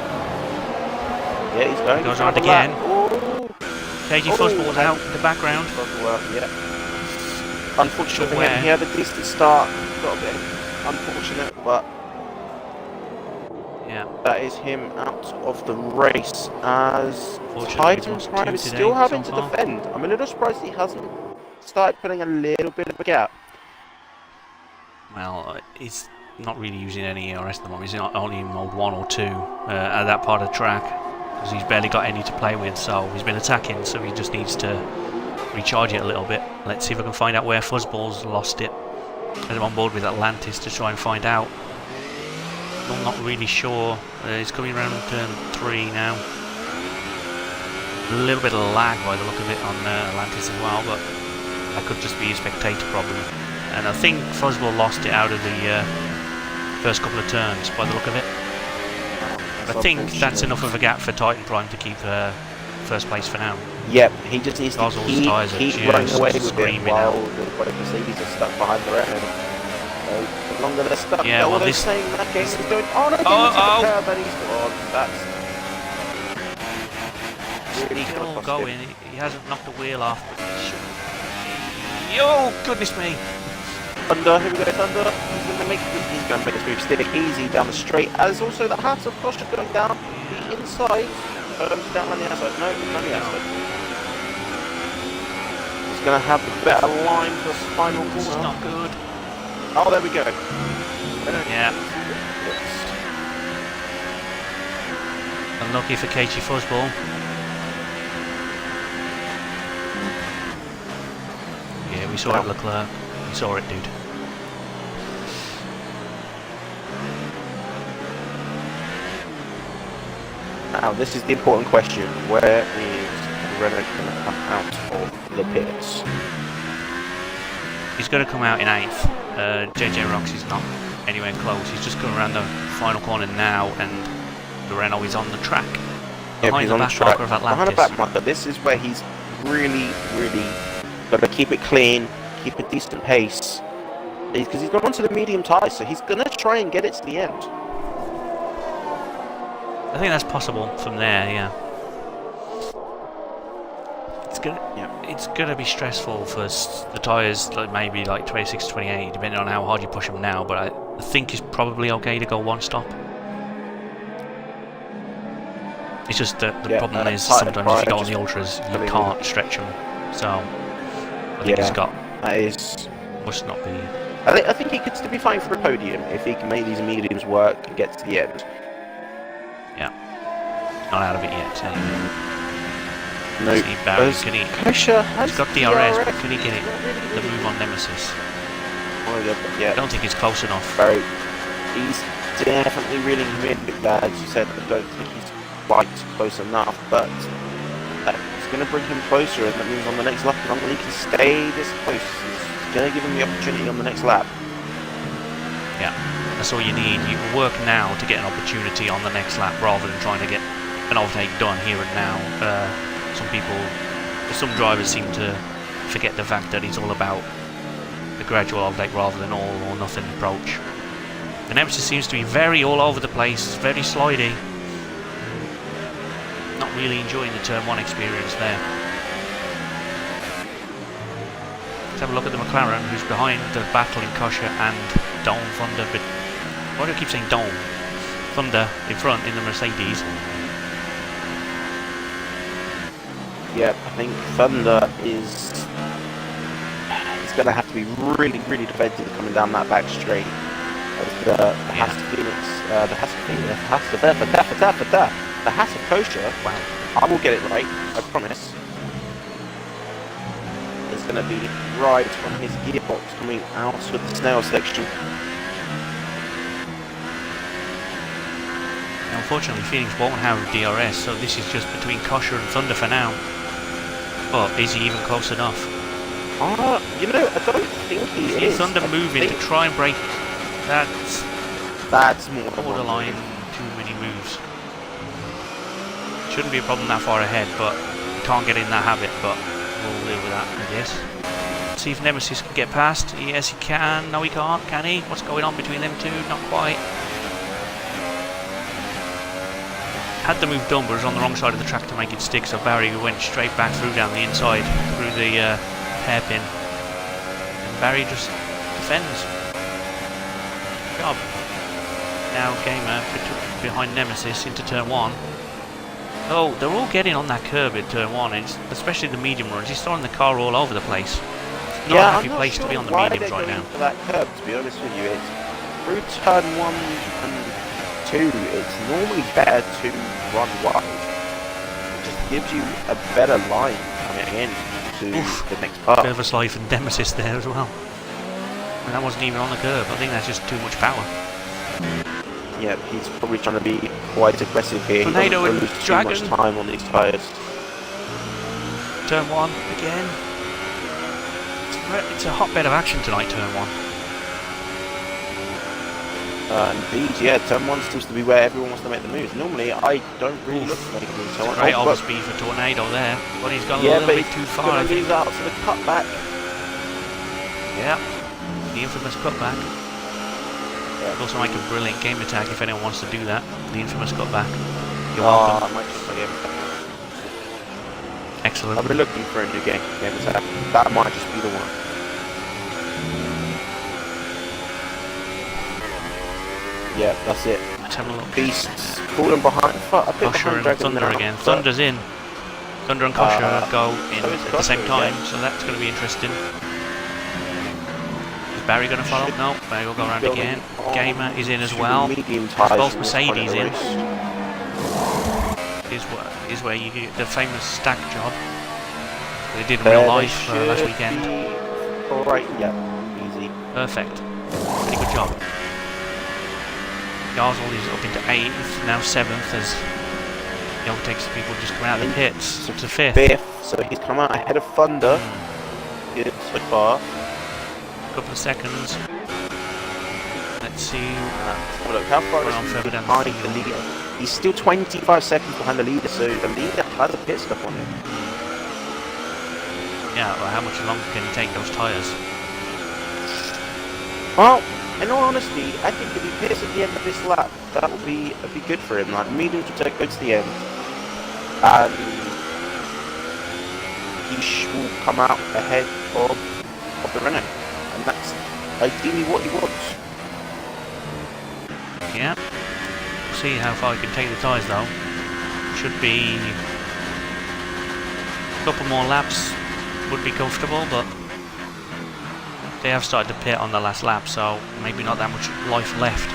Yeah, he's going. Goes around again. Oh. KG Fuzzball's out in the background. Yeah. Unfortunately for him, he had a decent start. Got a bit unfortunate, but yeah, that is him out of the race. As Titan Prime is still having to defend. I'm a little surprised he hasn't started putting a little bit of a gap. Well, he's not really using any ERS at the moment. He's not only in mode 1 or 2 at that part of the track, because he's barely got any to play with, so he's been attacking, so he just needs to recharge it a little bit. Let's see if I can find out where Fuzzball's lost it. I'm on board with Atlantis to try and find out. I'm not really sure. He's coming around turn 3 now. A little bit of lag by the look of it on Atlantis as well, but that could just be a spectator problem. And I think Fuzzball lost it out of the first couple of turns by the look of it. I think that's enough of a gap for Titan Prime to keep first place for now. Yep, he just needs to keep running away with it while the Mercedes are stuck behind the end. The longer they're stuck, yeah, well, this saying that game is going. Oh no! Curve, and he's gone. That's really still going. He hasn't knocked the wheel off. Yo, goodness me! Thunder, here we go, Thunder. He's going to make this move stick easy down the straight. As also the hat of course going down the inside. Down on the outside. No, on the outside. He's going to have the better line for his final corner. This is not good. Oh, there we go. Yeah. Unlucky for KG Fuzzball. Yeah, we saw it, Leclerc. We saw it, dude. Now, this is the important question. Where is Renault going to come out of the pits? He's going to come out in 8th. JJ Roxy's not anywhere close. He's just going around the final corner now, and the Renault is on the track. Behind the back marker of Atlantis. Behind the back marker. This is where he's really got to keep it clean, keep a decent pace. Because he's gone onto the medium tyres, so he's going to try and get it to the end. I think that's possible from there, yeah. It's gonna be stressful for the tyres, like maybe like 26, 28, depending on how hard you push them now. But I think it's probably okay to go one stop. It's just that the problem is sometimes if you go on the ultras, you can't stretch them. So I think it's got. Must not be. I think he could still be fine for a podium if he can make these mediums work and get to the end. Yeah, not out of it yet. Anyway. No, he's got DRS, but can he get it? The move on Nemesis. Yeah. I don't think it's close enough. He's definitely reeling him in, as you said. I don't think he's quite close enough, but it's going to bring him closer, and that means on the next lap, as long as he can stay this close, it's going to give him the opportunity on the next lap. Yeah, that's all you need. You work now to get an opportunity on the next lap, rather than trying to get an overtake done here and now. Some drivers seem to forget the fact that it's all about the gradual overtake rather than all or nothing approach. The Nemesis seems to be very all over the place, very slidey. Not really enjoying the turn 1 experience there. Let's have a look at the McLaren, who's behind the battle in Kosher and Dome Thunder. But why do I keep saying Dome? Thunder in front in the Mercedes. Yeah, I think Thunder is going to have to be really defensive coming down that back straight. The Hasa Kosher, wow, I will get it right, I promise. It's going to be right on his gearbox coming out of the snail section. Unfortunately, Phoenix won't have DRS, so this is just between Kosher and Thunder for now. But is he even close enough? You know, I don't think he is. Thunder moving to try and break. That's more borderline too many moves. Shouldn't be a problem that far ahead, but can't get in that habit. But we'll live with that, I guess. Let's see if Nemesis can get past. Yes, he can. No, he can't. Can he? What's going on between them two? Not quite. Had the move done, but it was on the wrong side of the track to make it stick, so Barry went straight back through down the inside, through the hairpin. And Barry just defends. Good job. Now Gamer behind Nemesis into turn 1. Oh, they're all getting on that curb in turn 1, and especially the medium runs. He's throwing the car all over the place. Not a happy place to be on the mediums right now. For that curb, to be honest with you, it's through turn 1 and 2. It's normally better to run wide. It just gives you a better line coming in to the next part. Bit of a slide from Nemesis there as well. And that wasn't even on the curb. I think that's just too much power. Yeah, he's probably trying to be quite aggressive here. Tornado he and doesn't lose Dragon. too much time on these tyres. Turn 1 again. It's a hotbed of action tonight, turn 1. Indeed, yeah, turn 1 seems to be where everyone wants to make the moves. Normally, I don't really look to make moves. So great overspeed for Tornado there, but he's gone a little bit too far. He's going to lose out to the cutback. Yeah, the infamous cutback. Also make a brilliant game attack if anyone wants to do that. The infamous cutback. You're welcome. I might just play game attack. Excellent. I've been looking for a new game attack. That might just be the one. Yeah, that's it. Let's have a look. Beasts falling behind. A bit Kosher behind and Dragon Thunder now, again. Thunder's in. Thunder and Kosher go in so at the same time, so that's going to be interesting. Is Barry going to follow? No, Barry will go around again. Gamer is in as well. Both Mercedes in. Is where you get the famous stack job. They did in real life last weekend. Alright, yeah, easy. Perfect. Pretty good job. Garzl is up into 8th, now 7th as he overtakes the people just coming out of the pits to 5th. So he's come out ahead of Thunder. Good so far. Couple of seconds. Let's see. Well, look, how far is he further down behind the the field? leader? He's still 25 seconds behind the leader, so the leader has a pit stop on him. Yeah, well, how much longer can he take those tyres? Well, in all honesty, I think if he pits at the end of this lap, that would be good for him. Like, mediums will go to the end, and he will come out ahead of the Renault, and that's ideally what he wants. Yeah. We'll see how far he can take the tyres though. Should be a couple more laps would be comfortable, but they have started to pit on the last lap, so maybe not that much life left.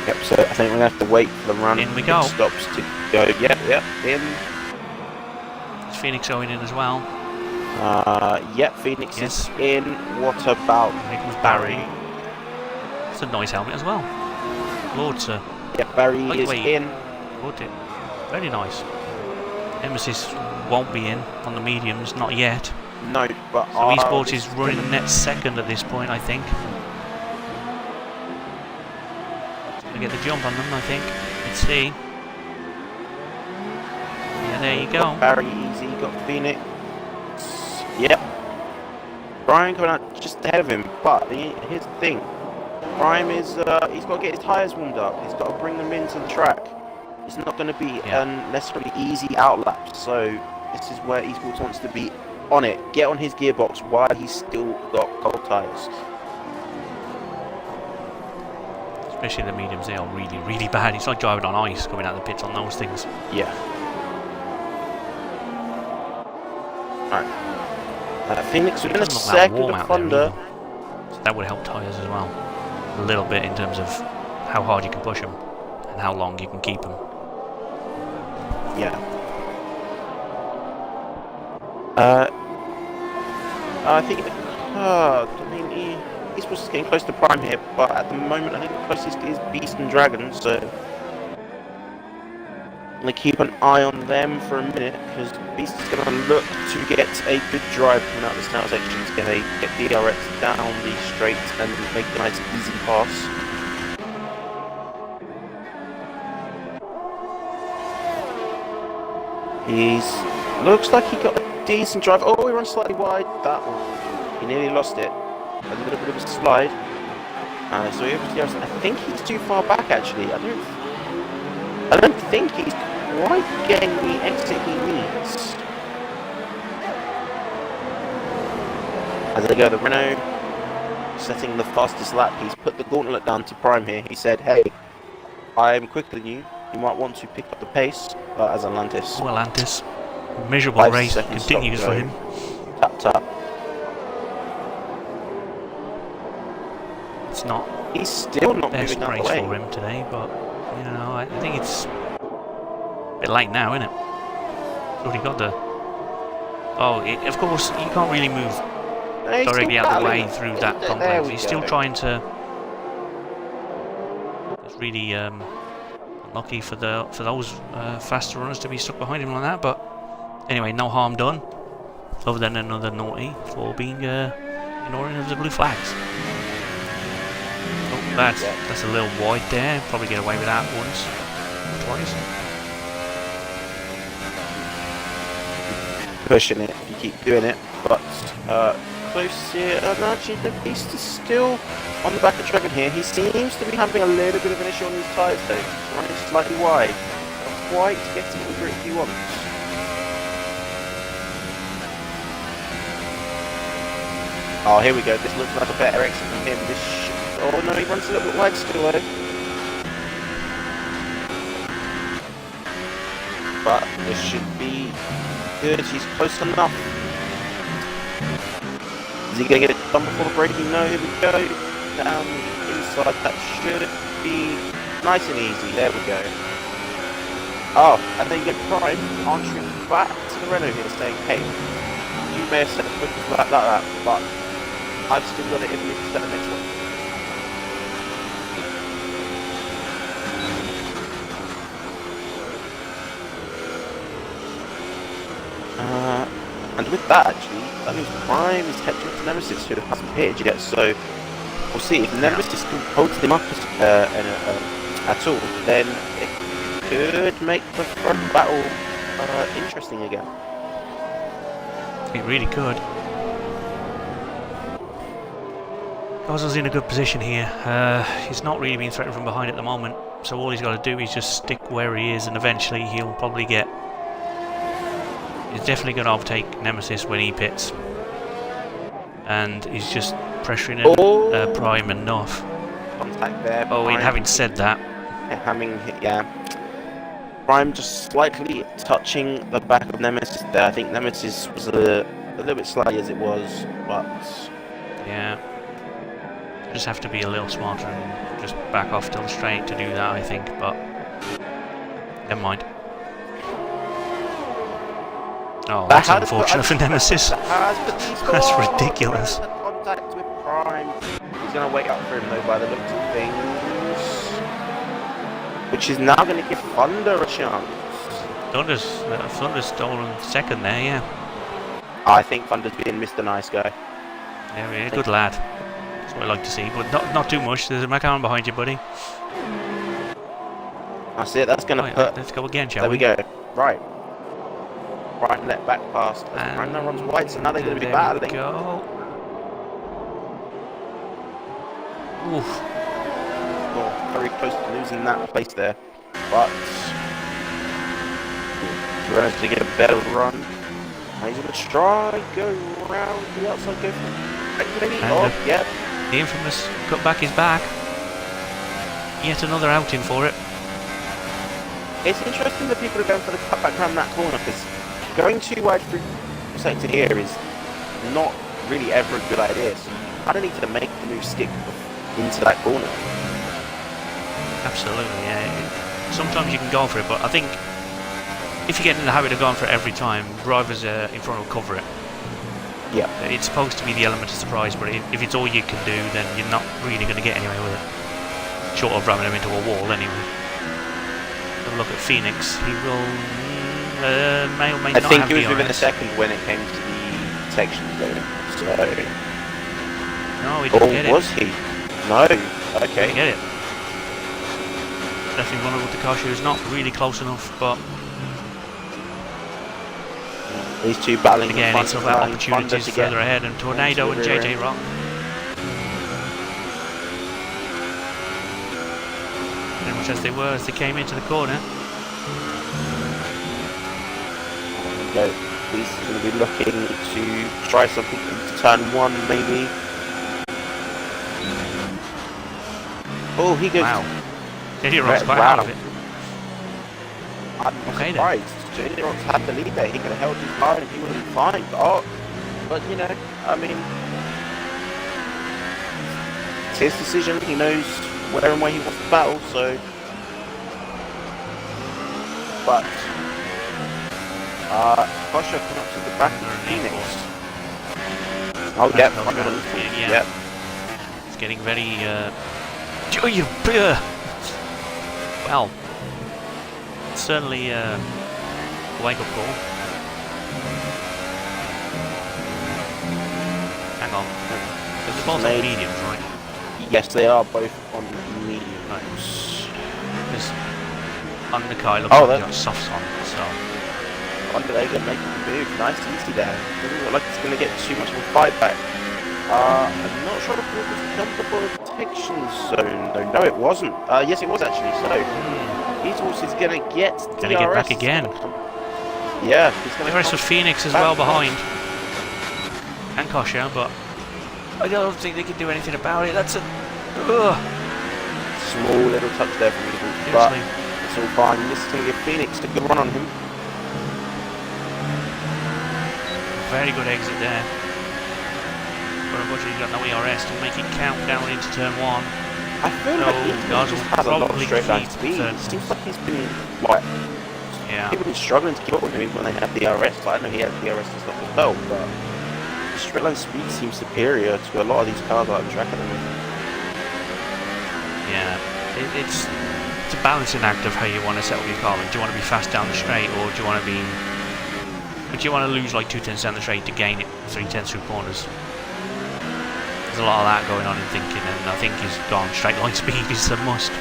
Yep, so I think we're going to have to wait for the run In we go. stops to go. Yep, in. Is Phoenix going in as well? Yep, Phoenix Yes. is in. What about Here comes Barry. It's a nice helmet as well. Lord, sir. Yep, Barry is Lightweight. in. Loved it. Very nice. Nemesis won't be in on the mediums, not yet. No, but So Esports is running net second at this point, I think. Gonna get the jump on them, I think. Let's see. Yeah, there you go. Got Barry easy, got Phoenix. Yep. Brian coming out just ahead of him, but here's the thing. Brian is, he's got to get his tyres warmed up. He's got to bring them into the track. It's not going to be a necessarily easy outlap, so this is where Esports wants to be on it. Get on his gearbox while he's still got cold tyres. Especially the mediums, they are really, really bad. It's like driving on ice coming out of the pits on those things. Yeah. Alright. Phoenix It in a doesn't look that second warm of out there Thunder. either. So that would help tyres as well. A little bit in terms of how hard you can push them and how long you can keep them. Yeah. I think he's supposed to getting close to Prime here, but at the moment I think the closest is Beast and Dragon, so I'm going to keep an eye on them for a minute, because Beast is going to look to get a good drive coming out of this now section. He's going to get DRX down the straight and make a nice easy pass. He's Looks like he got a decent drive. Oh, he runs slightly wide. That one. He nearly lost it. A little bit of a slide. So he obviously has, I think he's too far back actually. I don't think he's quite getting the exit he needs. As they go, the Renault setting the fastest lap. He's put the gauntlet down to Prime here. He said, hey, I'm quicker than you. You might want to pick up the pace as Atlantis. Oh, Atlantis. Miserable race continues for him. Tap tap. It's not. He's still not best moving out race the way for him today, but you know, I think it's a bit late now, isn't it? He's already got the. Oh, of course, you can't really move directly out of the way through that complex. He's still trying to. It's really unlucky for those faster runners to be stuck behind him like that. But anyway, no harm done, other than another naughty for being ignoring of the blue flags. Oh, that's a little wide there. Probably get away with that once or twice. Pushing it if you keep doing it, but close here. And actually, the beast is still on the back of Dragon here. He seems to be having a little bit of an issue on his tyres though. He's running slightly wide. Not quite getting the grip he wants. Oh, here we go. This looks like a better exit from him. Oh no, he runs a little bit wide still though. But this should be good. He's close enough. Is he going to get it done before the braking? No, here we go. Down the inside. That should be nice and easy. There we go. Oh, and then you get Prime answering back to the Renault here saying, hey, you may have set the quickest like that, but I've still got it in me to set the next one. And with that, actually, that means Prime is catching up to Nemesis, who hasn't pitted yet. So we'll see if Nemesis can hold him up at all. Then it could make the front battle interesting again. It really could. Gossel's in a good position here. He's not really being threatened from behind at the moment, so all he's got to do is just stick where he is, and eventually he'll probably get. He's definitely going to overtake Nemesis when he pits, and he's just pressuring Prime enough. Contact there. Oh, and having said that, Prime just slightly touching the back of Nemesis there. I think Nemesis was a little bit slightly as it was, but yeah. Just have to be a little smarter and just back off till straight to do that, I think, but never mind. Oh, that's unfortunate for Nemesis. That's ridiculous. Contact with Prime. He's going to wait up for him though by the looks of things. Which is now going to give Thunder a chance. Thunder's stolen second there, yeah. I think Thunder's being Mr. Nice Guy. Yeah, good lad. That's what I like to see, but not too much. There's a McLaren behind you, buddy. That's it, that's going to put... Let's go again, shall we? There we go. Right. Prime let back past. Prime now runs wide, so now they're going to be battling. There we go. Oof. Oh, very close to losing that place there. But... Renault's to get a better run. He's going to try, go around the outside, go for maybe. Oh, yep. The infamous cutback is back. Yet another outing for it. It's interesting that people are going for the cutback around that corner, because going too wide through sector here is not really ever a good idea. So you kind of need to make the move stick into that corner. Absolutely, yeah. Sometimes you can go for it, but I think if you get in the habit of going for it every time, drivers in front will cover it. Yeah. It's supposed to be the element of surprise, but if it's all you can do, then you're not really going to get anywhere with it. Short of ramming them into a wall, anyway. Have a look at Phoenix. He will may or may not have I think he was DRS. within a second when it came to the section zone. So. No, he didn't get it. Was he? No. Okay. Didn't get it. Definitely vulnerable to Kasha, who's not really close enough, but These two battling Again, it's front, about allowing opportunities Thunder to further ahead, and Tornado onto and the rear JJ end. Rock. Pretty much as they were as they came into the corner. No, he's going to be looking to try something into turn 1, maybe. Oh, he goes. Wow. JJ Rock's quite Wow. out of it. I'm Okay, surprised. JJ Rock's had the lead there. He could have held his line and he would have been fine. But you know, I mean, it's his decision. He knows where and where he wants to battle. So, but Kosher come up to the back of Phoenix. Oh, yep. Yeah. Yep. It's getting very. Well, certainly a wake-up call. Hang on. They're both on mediums, right? Yes, they are both on mediums. Because undercar looks Oh, like they've got softs on, so. Under they're going to make the move. Nice and easy there. Doesn't look like it's going to get too much of a fight back. I'm not sure if it was the protection zone though. No, it wasn't. Yes, it was actually. So Esports is going to get back again. Yeah, he's going to. DRS was Phoenix as well behind, and Kosher, but I don't think they can do anything about it. That's a small little touch there from Esports, but it's all fine. This is going to give Phoenix a good run on him. Very good exit there. But unfortunately, he's got no ERS to make it count down into turn 1. I feel like he just has a lot of straight line speed. It seems like he's been like people been struggling to keep up with him when they have DRS. I know he has DRS and stuff as well, but the straight line speed seems superior to a lot of these cars that I'm tracking them with. Yeah, it's a balancing act of how you want to settle your car. Do you want to be fast down the straight, or do you want to be? But you want to lose like 2/10 down the straight to gain it 3/10 through corners. There's a lot of that going on in thinking, and I think he's gone straight line speed is a must.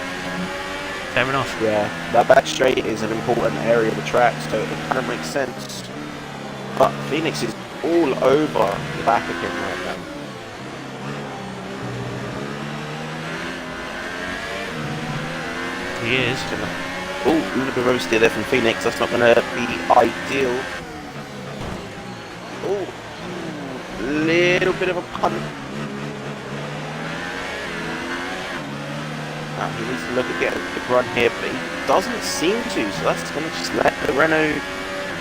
Fair enough. Yeah, that back straight is an important area of the track, so it kind of makes sense. But Phoenix is all over the back of him right now. He is. Oh, a little bit of oversteer there from Phoenix. That's not going to be ideal. Oh, little bit of a punt. He needs to look at getting a good run here, but he doesn't seem to, so that's going to just let the Renault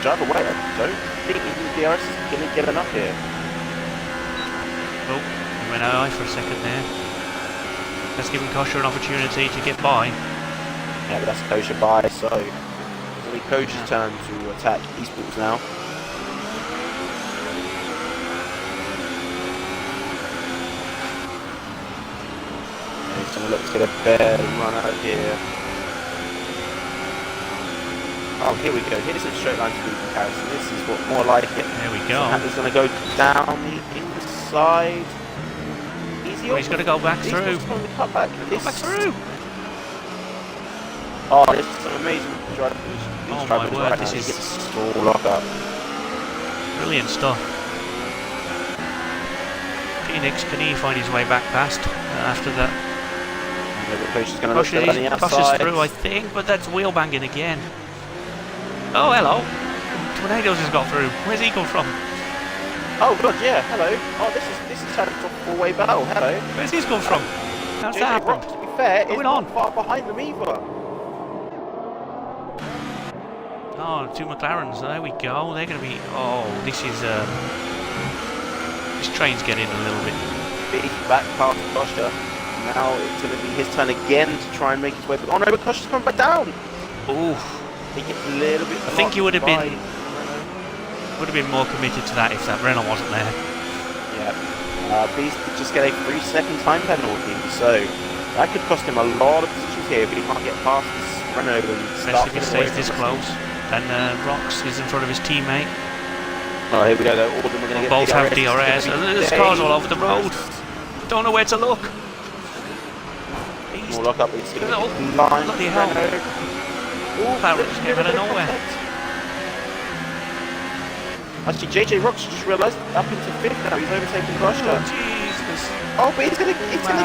drive away. I don't think even the DRS is going to get enough here. Oh, he went high for a second there. That's giving Kosher an opportunity to get by. Yeah, but that's Kosher by, so it's only Kosher's turn to attack Esports now. He's going to look to get a better run out here. Oh, here we go. Here's a straight line speed comparison. This is what more like it. There we go. So he's going to go down the inside. Well, he's got to go back through. Go back through. Oh, this is an amazing drive. Oh my word, this is a small lockup. Brilliant stuff. Phoenix, can he find his way back past after that? Kosher's through, I think, but that's wheel banging again. Oh, hello. Tornadoes has got through. Where's he come from? Oh god, yeah, hello. Oh, this is turning to a four-way battle. Hello. Where's he come from? How's that happened? To be fair, it's not far behind them either. Oh, two McLarens. There we go. They're going to be. Oh, this is. This train's getting a little bit. Big back past Kosher. Now it's going to be his turn again to try and make his way back. Oh no, but Kosher's coming back down. Ooh. He gets a little bit. I think he would have been more committed to that if that Renault wasn't there. Yeah. Beast could just get a 3-second time penalty, so that could cost him a lot of positions here if he can't get past this Renault and especially if he stays this close. And Rox is in front of his teammate. Oh, here we go. All of them are going to get both have DRS. There's cars all over the road. Don't know where to look. More lock up. It's going to be bloody hell. Clarence came out of nowhere. Actually, JJ Rocks just realised up into 5th now. He's overtaking Crusher. Jesus. Oh, but he's gonna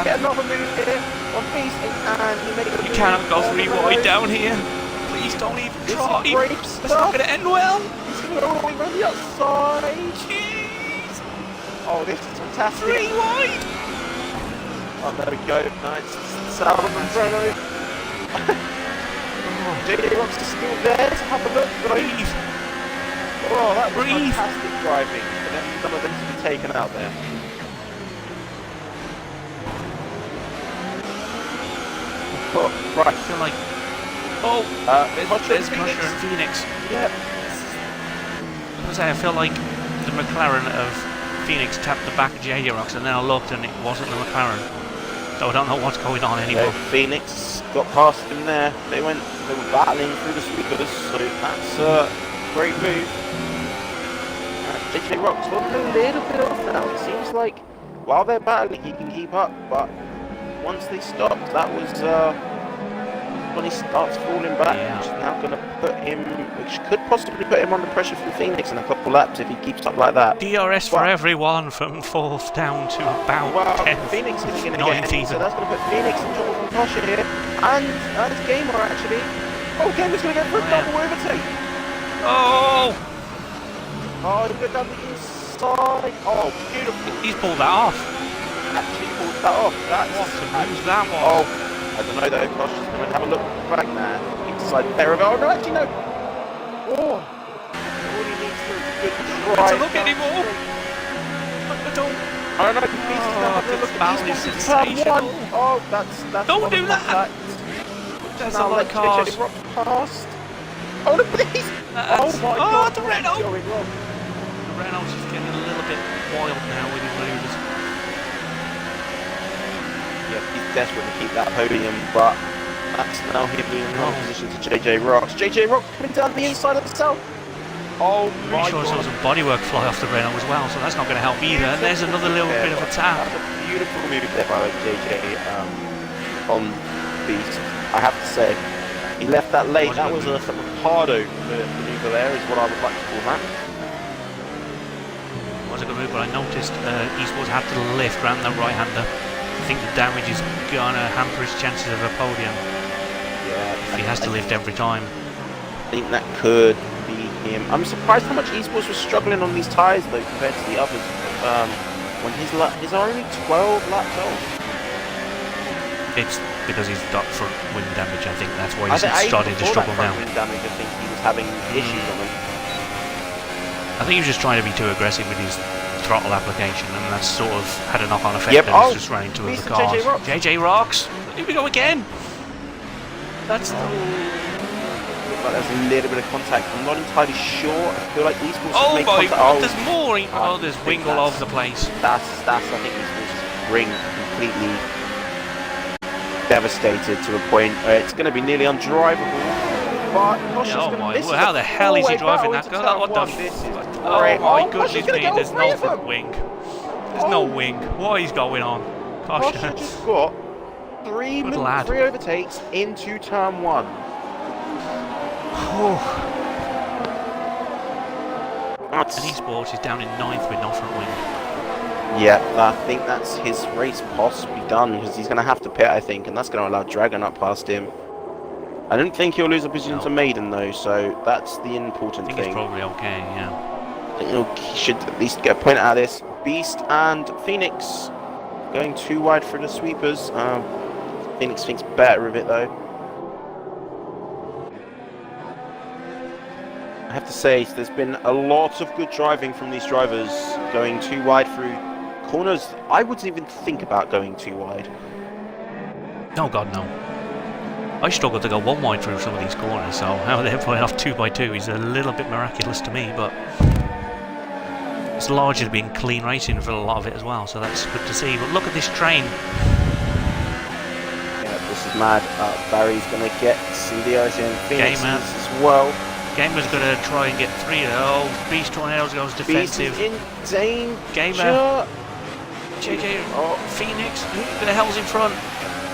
get another move here on Beast, and he made a You move. cannot go 3 wide down here. Please don't even try. It's not going to end well. He's gonna go all the way around the outside. Jeez. Oh, this is fantastic. 3 wide. Oh, there we go. Nice. Salvo Manzano. JJ Rocks is still there to have a look. Breathe. Oh, that was Breathe. fantastic driving. For them, some of them to be taken out there. Oh, right. I feel like... Oh, there's Crusher and Phoenix. Yeah. I feel like the McLaren of Phoenix tapped the back of JJ Rocks, and then I looked and it wasn't the McLaren. So I don't know what's going on anymore. Phoenix got past him there. They were battling through the sweepers, so that's a great move. JJ Rocks got a little bit off now. It seems like while they're battling, he can keep up, but once they stopped, that was when he starts falling back, which is now going to put him, which could possibly put him under pressure from Phoenix in a couple laps if he keeps up like that. DRS for everyone from 4th down to about 10th. Phoenix is going to get him, so that's going to put Phoenix in trouble from Pasha here, and it's Gamer actually. Oh, Gamer's going to go for a double overtake. Oh! Oh, he got down the inside. Oh, beautiful. He's pulled that off. Actually pulled that off. That's what a move that was. Oh, I don't know though. Gosh, just going to have a look back there. Inside there. Oh no, actually no. Oh, all he needs to do is good drive. To look anymore. I don't. Oh no, this battle is sensational. Oh, that's. Don't do that. That's a lot of cars. Past. Oh, look at these. Oh my God. The Renault. The Renault's just getting a little bit wild now with his maneuvers. Yeah, he's desperate to keep that podium, but that's now him being in opposition to JJ Rocks. JJ Rocks coming down the inside of the cell. Oh my God. Pretty sure I saw some bodywork fly off the Renault as well, so that's not going to help either. And there's another little bit of a tap. That's a beautiful move there by JJ on Beast. I have to say, he left that late. That was a Ricardo maneuver there, is what I would like to call that. It was a good move, but I noticed Esports had to lift around that right-hander. I think the damage is going to hamper his chances of a podium. Yeah, if he has to lift every time. I think that could be him. I'm surprised how much Esports was struggling on these tyres though compared to the others. When his are only 12 laps old. It's because he's got front wind damage. I think that's why he's starting to struggle now. Wind damage, I think he was having issues on him. I think he was just trying to be too aggressive with his throttle application, and that's sort of had a knock-on effect. Yep. And he's just running two of the cars. JJ Rocks. Here we go again. That's the... But there's a little bit of contact. I'm not entirely sure. I feel like Esports oh made my contact. God, there's more. Oh, there's wing all over the place. That's I think Esports' ring completely devastated to a point where it's going to be nearly undrivable. But oh my! How the hell is he driving that car? What the? Oh my goodness me! There's no front wing. There's no wing. What is going on? Gosh, just got three overtakes into turn 1. And Esports is down in 9th with no front wing. Yeah, I think that's his race possibly done, because he's going to have to pit, I think, and that's going to allow Dragon up past him. I don't think he'll lose a position to Maiden, though, so that's the important thing. I think it's probably okay, yeah. I think he should at least get a point out of this. Beast and Phoenix going too wide for the sweepers. Phoenix thinks better of it, though. I have to say, there's been a lot of good driving from these drivers, going too wide through corners. I wouldn't even think about going too wide. Oh God, no. I struggle to go 1 wide through some of these corners, so how they're playing off 2 by 2 is a little bit miraculous to me, but it's largely been clean racing for a lot of it as well, so that's good to see. But look at this train. Yeah, this is mad. Barry's going to get some DRS in. Phoenix as well. Gamer's going to try and get 3. Oh, Beast Tornadoes goes defensive. Beast is in danger. Gamer. JJ. Oh, Phoenix. Who the hell's in front?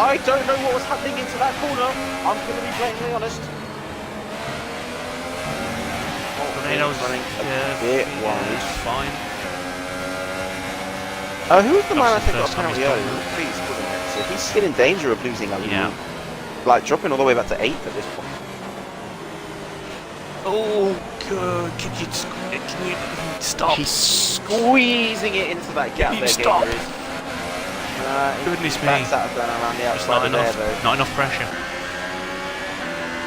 I don't know what was happening into that corner. I'm going to be blatantly honest. Tornadoes goes. running a bit wide. Fine. Who was the man I That's the think got a first time penalty he's earlier? done It was Prix, wasn't it? So he's still in danger of losing a Yeah. like dropping all the way back to 8th at this point. Oh, God. Can you stop? He's squeezing it into that gap Can you there, stop? Goodness me. Backs out of going around the Just outside not of there, enough. though. Not enough pressure.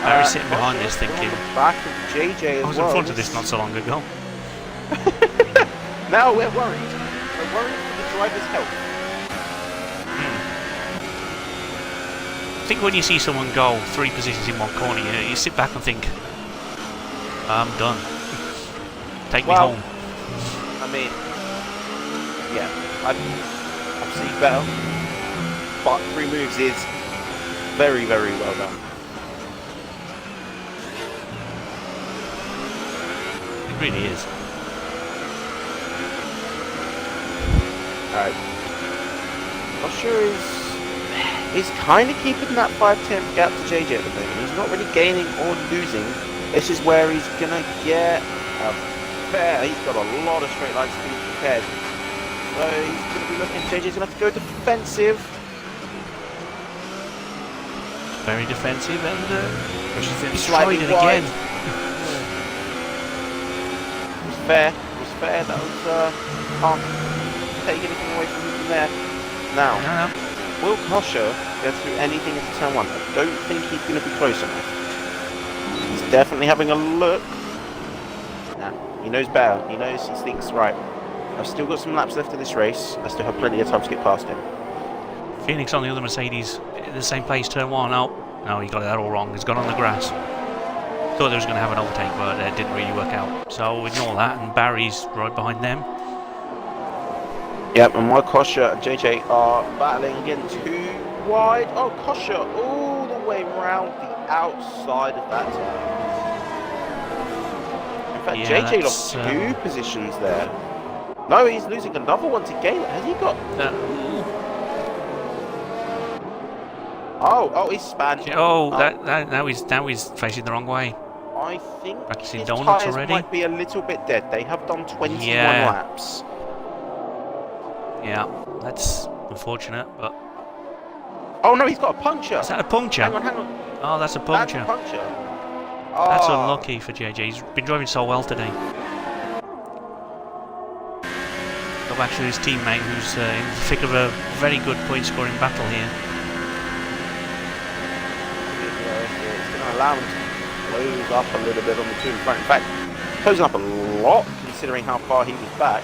Barry's sitting behind this thinking, Back of JJ as I was well. in front of this not so long ago. Now we're worried. We're worried for the driver's health. I think when you see someone go 3 positions in one corner, you sit back and think, I'm done. Take me home. I mean, yeah, I've seen better, but 3 moves is very, very well done. It really is. Alright. Usher is kind of keeping that 5-10 gap to JJ at the moment. He's not really gaining or losing. This is where he's gonna get a fair. He's got a lot of straight line speed prepared. So he's gonna be looking. JJ's gonna have to go defensive. Very defensive and Pushes in he's slightly tried it wide. again. It was fair. It was fair. That was can't take anything away from him there. Now, No. will Kosher go through anything into turn 1? I don't think he's going to be close enough. He's definitely having a look. Nah, he knows better. He knows, he thinks, right, I've still got some laps left of this race. I still have plenty of time to get past him. Phoenix on the other Mercedes, in the same place, turn 1. No, he got that all wrong. He's gone on the grass. Thought they was going to have an overtake, but it didn't really work out. So ignore that, and Barry's right behind them. Yep, and while Kosher and JJ are battling again too wide. Oh, Kosher all the way round the outside of that turn. In fact, Yeah, JJ lost 2 positions there. No, he's losing another one to Galen. Has he got... Oh, he's spanned. Now he's facing the wrong way. I think Practicing his donuts tyres already. might be a little bit dead. They have done 21 Yeah. laps. Yeah, that's unfortunate, but... Oh no, he's got a puncture. Is that a puncture? Hang on. Oh, that's a That's puncture. a puncture. That's Oh. unlucky for JJ. He's been driving so well today. Go back to his teammate who's in the thick of a very good point scoring battle here. It's going to allow him to close up a little bit on the 2 in front. In fact, closing up a lot considering how far he was back.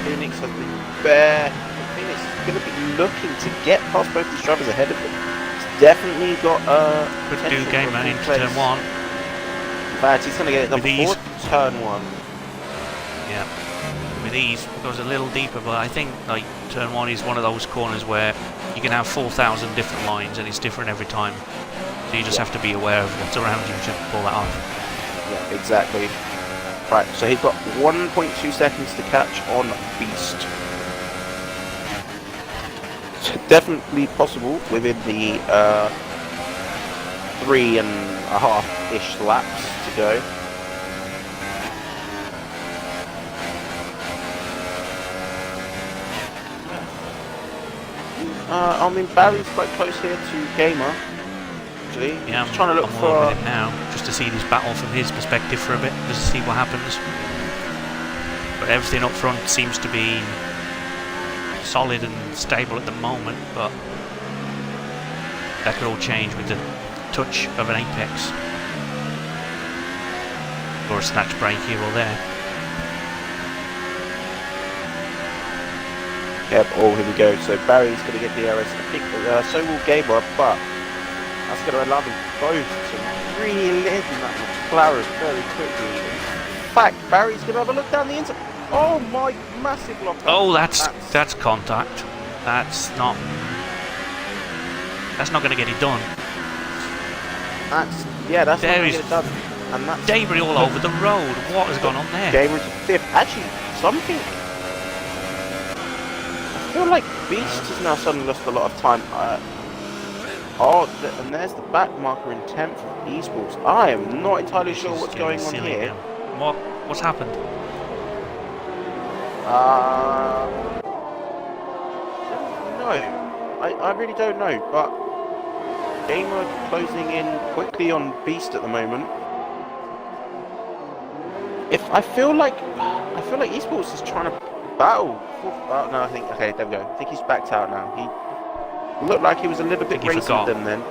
Phoenix has been bare. Phoenix is going to be looking to get past both these drivers ahead of him. He's definitely got a Could do game man into place. turn 1. In fact, he's going to get it done With ease. before turn 1. Yeah. With ease, goes a little deeper, but I think like turn 1 is one of those corners where you can have 4,000 different lines and it's different every time. So you just have to be aware of what's around you to pull that off. Yeah, exactly. Right, so he's got 1.2 seconds to catch on Beast. So definitely possible within the 3.5-ish laps to go. I mean, Barry's quite close here to Gamer. Actually, Yeah, just trying to look I'm for. over with him now, just to see this battle from his perspective for a bit, just to see what happens. But everything up front seems to be solid and stable at the moment, but that could all change with the touch of an apex or a snatch break here or there. Yep, oh, here we go. So Barry's going to get the DRS. I think so will Gamer, but that's going to allow them both to reel in that McLaren very quickly. In fact, Barry's going to have a look down the inside. Oh my, massive lock. Oh, that's contact. That's not going to get it done. That's not There going is to get it done. And that's debris all over the road. What has gone on there? Gamer's 5th. Actually, something. I feel like Beast has now suddenly lost a lot of time. And there's the back marker in 10th for Esports. I am not entirely sure what's going on here. Again. What's happened? No, I really don't know. But Gamer closing in quickly on Beast at the moment. I feel like Esports is trying to battle. No, I think okay, there we go. I think he's backed out now. He looked like he was a little bit racing with them then.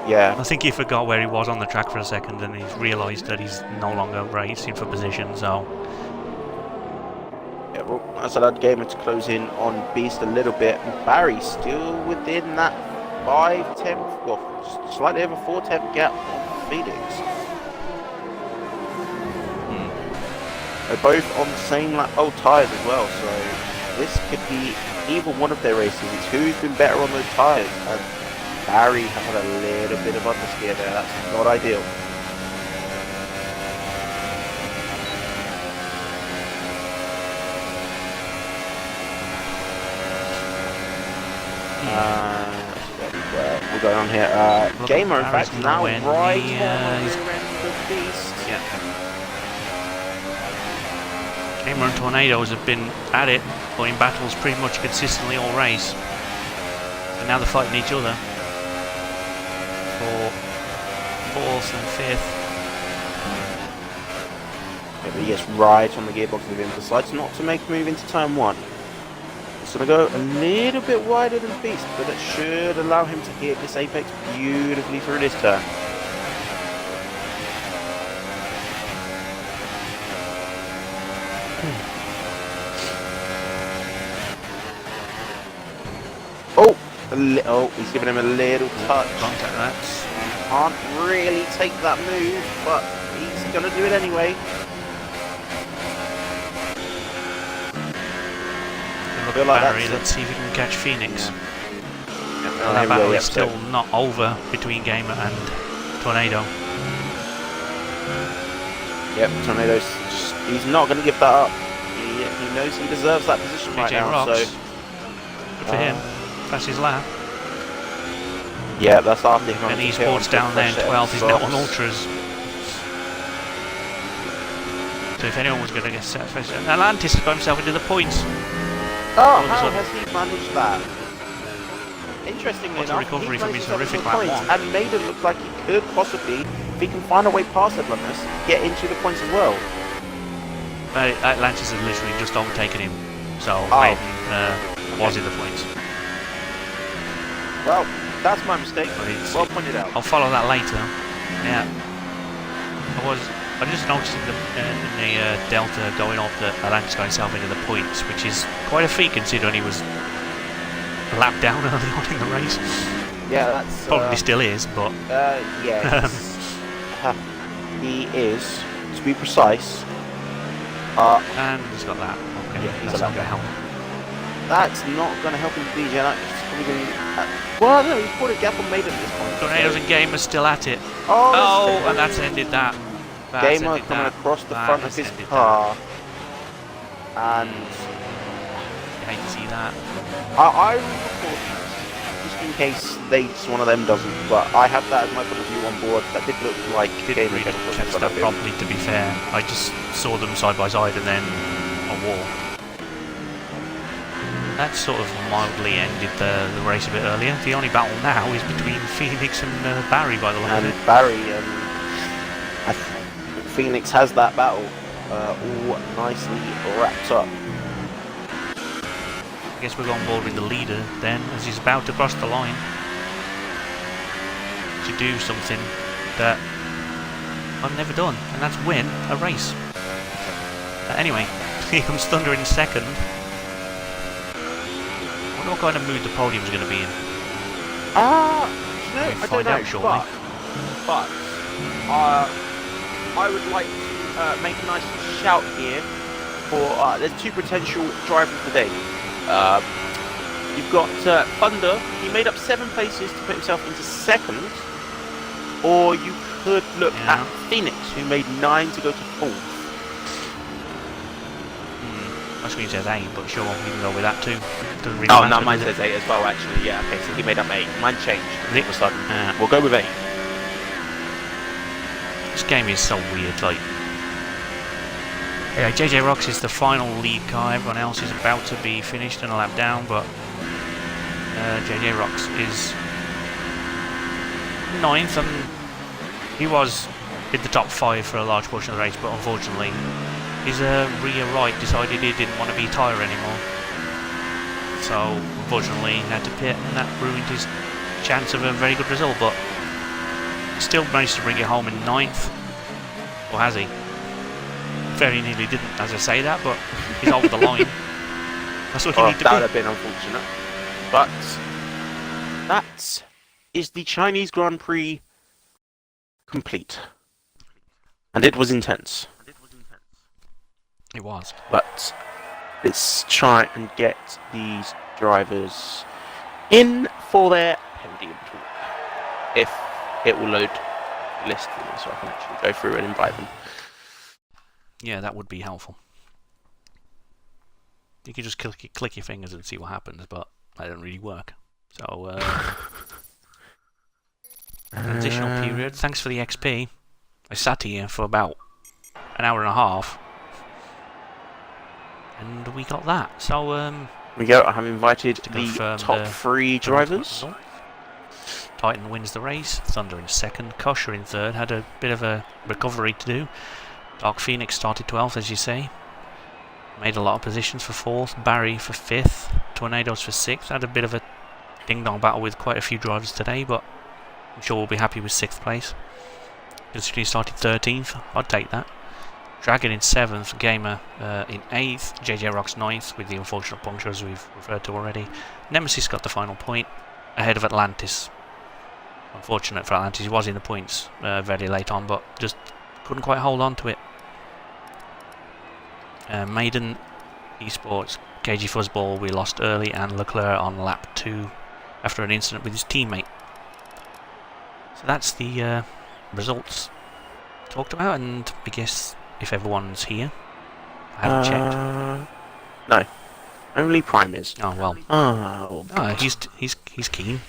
Yeah. I think he forgot where he was on the track for a second, and he's realised that he's no longer racing for position. So. Yeah, well, that's allowed Gamer to close in on Beast a little bit. Barry still within that 5-10, well, slightly over 4-10 gap on Phoenix. They're both on the same old tyres as well, so this could be either one of their races. It's who's been better on those tyres. And Barry had a little bit of understeer there. That's not ideal. We're going on here. Gamer, in fact, now right on the rear end of Beast. Yeah. Gamer and Tornadoes have been at it, but in battles pretty much consistently all race. And now they're fighting each other for 4th and 5th. Yeah, he gets right on the gearbox and then decides not to make a move into turn 1. It's going to go a little bit wider than Beast, but it should allow him to hit this apex beautifully through this turn. Oh, he's giving him a little touch. Contact that. Can't really take that move, but he's going to do it anyway. Look at Barry, let's see if he can catch Phoenix. Yeah. That battle is still not over between Gamer and Tornado. Yep, Tornado's he's not going to give that up. He knows he deserves that position right now. Rocks. So good for him. That's his lap. Yeah, that's after him. And Esports down there in 12th. He's not on ultras. So if anyone was going to get set first, Atlantis got himself into the points. Oh, how has he managed that? Interestingly What's enough, a recovery from his horrific horrific lap 1. And made it look like he could possibly, if he can find a way past Atlantis, get into the points as well. Atlantis has literally just overtaken him, so was in the points. Well, that's my mistake. Well pointed out. I'll follow that later. Yeah, I just noticed in the Delta going up that Atlantis got himself into the points, which is quite a feat considering he was a lap down early on in the race. Yeah, that's probably still is, but yeah, he is, to be precise. And he's got that. Okay, yeah, that's not going to help. That's not going to help him, DJ. That's probably going to. Well, no, he's put a gap on Maiden at this point. Tornadoes and Gamer still at it. Oh, and that's ended that. Gamer coming across the front of his car. And I hate to see that. I report just in case one of them doesn't, but I have that as my point of view on board. That did look like didn't really catch that properly, to be fair. I just saw them side by side and then a wall. That sort of mildly ended the race a bit earlier. The only battle now is between Phoenix and Barry, by the look of it. And Barry, Phoenix has that battle all nicely wrapped up. I guess we're on board with the leader then, as he's about to cross the line to do something that I've never done, and that's win a race. Anyway, here comes Thunder in second. I wonder what kind of mood the podium's going to be in. I don't know, shortly. But I would like to make a nice shout here for there's two potential drivers today. You've got Thunder. He made up 7 places to put himself into second, or you could look at Phoenix, who made 9 to go to 4th. My screen says 8, but sure, we can go with that too. Doesn't really Oh, matter, no, mine does it? says 8 as well, actually. Yeah, okay, so he made up 8. Mine changed all of a sudden. We'll go with 8. This game is so weird, like... Yeah, JJ Rocks is the final lead car, everyone else is about to be finished and a lap down, but JJ Rocks is 9th, and he was in the top 5 for a large portion of the race, but unfortunately his rear right decided he didn't want to be tyre anymore. So unfortunately he had to pit, and that ruined his chance of a very good result, but still managed to bring it home in 9th. Or has he? Very nearly didn't, as I say that, but he's over the line. That's what you need to That be. would have been unfortunate. But that is the Chinese Grand Prix complete. And it was intense. It was. But let's try and get these drivers in for their podium talk. If it will load the list for me, so I can actually go through and invite them. Yeah, that would be helpful. You can just click your fingers and see what happens, but that doesn't really work. So, transitional period. Thanks for the XP. I sat here for about an hour and a half, and we got that. So, We go. I have invited to the confirm top the 3 drivers. Titan wins the race. Thunder in 2nd. Kosher in 3rd. Had a bit of a recovery to do. Dark Phoenix started 12th, as you say. Made a lot of positions for 4th. Barry for 5th. Tornadoes for 6th. Had a bit of a ding-dong battle with quite a few drivers today, but I'm sure we'll be happy with 6th place. Considering he started 13th, I'd take that. Dragon in 7th. Gamer in 8th. JJ Rocks 9th, with the unfortunate puncture, as we've referred to already. Nemesis got the final point, ahead of Atlantis. Unfortunate for Atlantis, he was in the points very late on, but just couldn't quite hold on to it. Maiden, Esports, KG Fuzzball, we lost early, and Leclerc on lap 2 after an incident with his teammate. So that's the results talked about, and I guess if everyone's here, I haven't checked. No, only Prime is. Oh well. Oh, He's keen.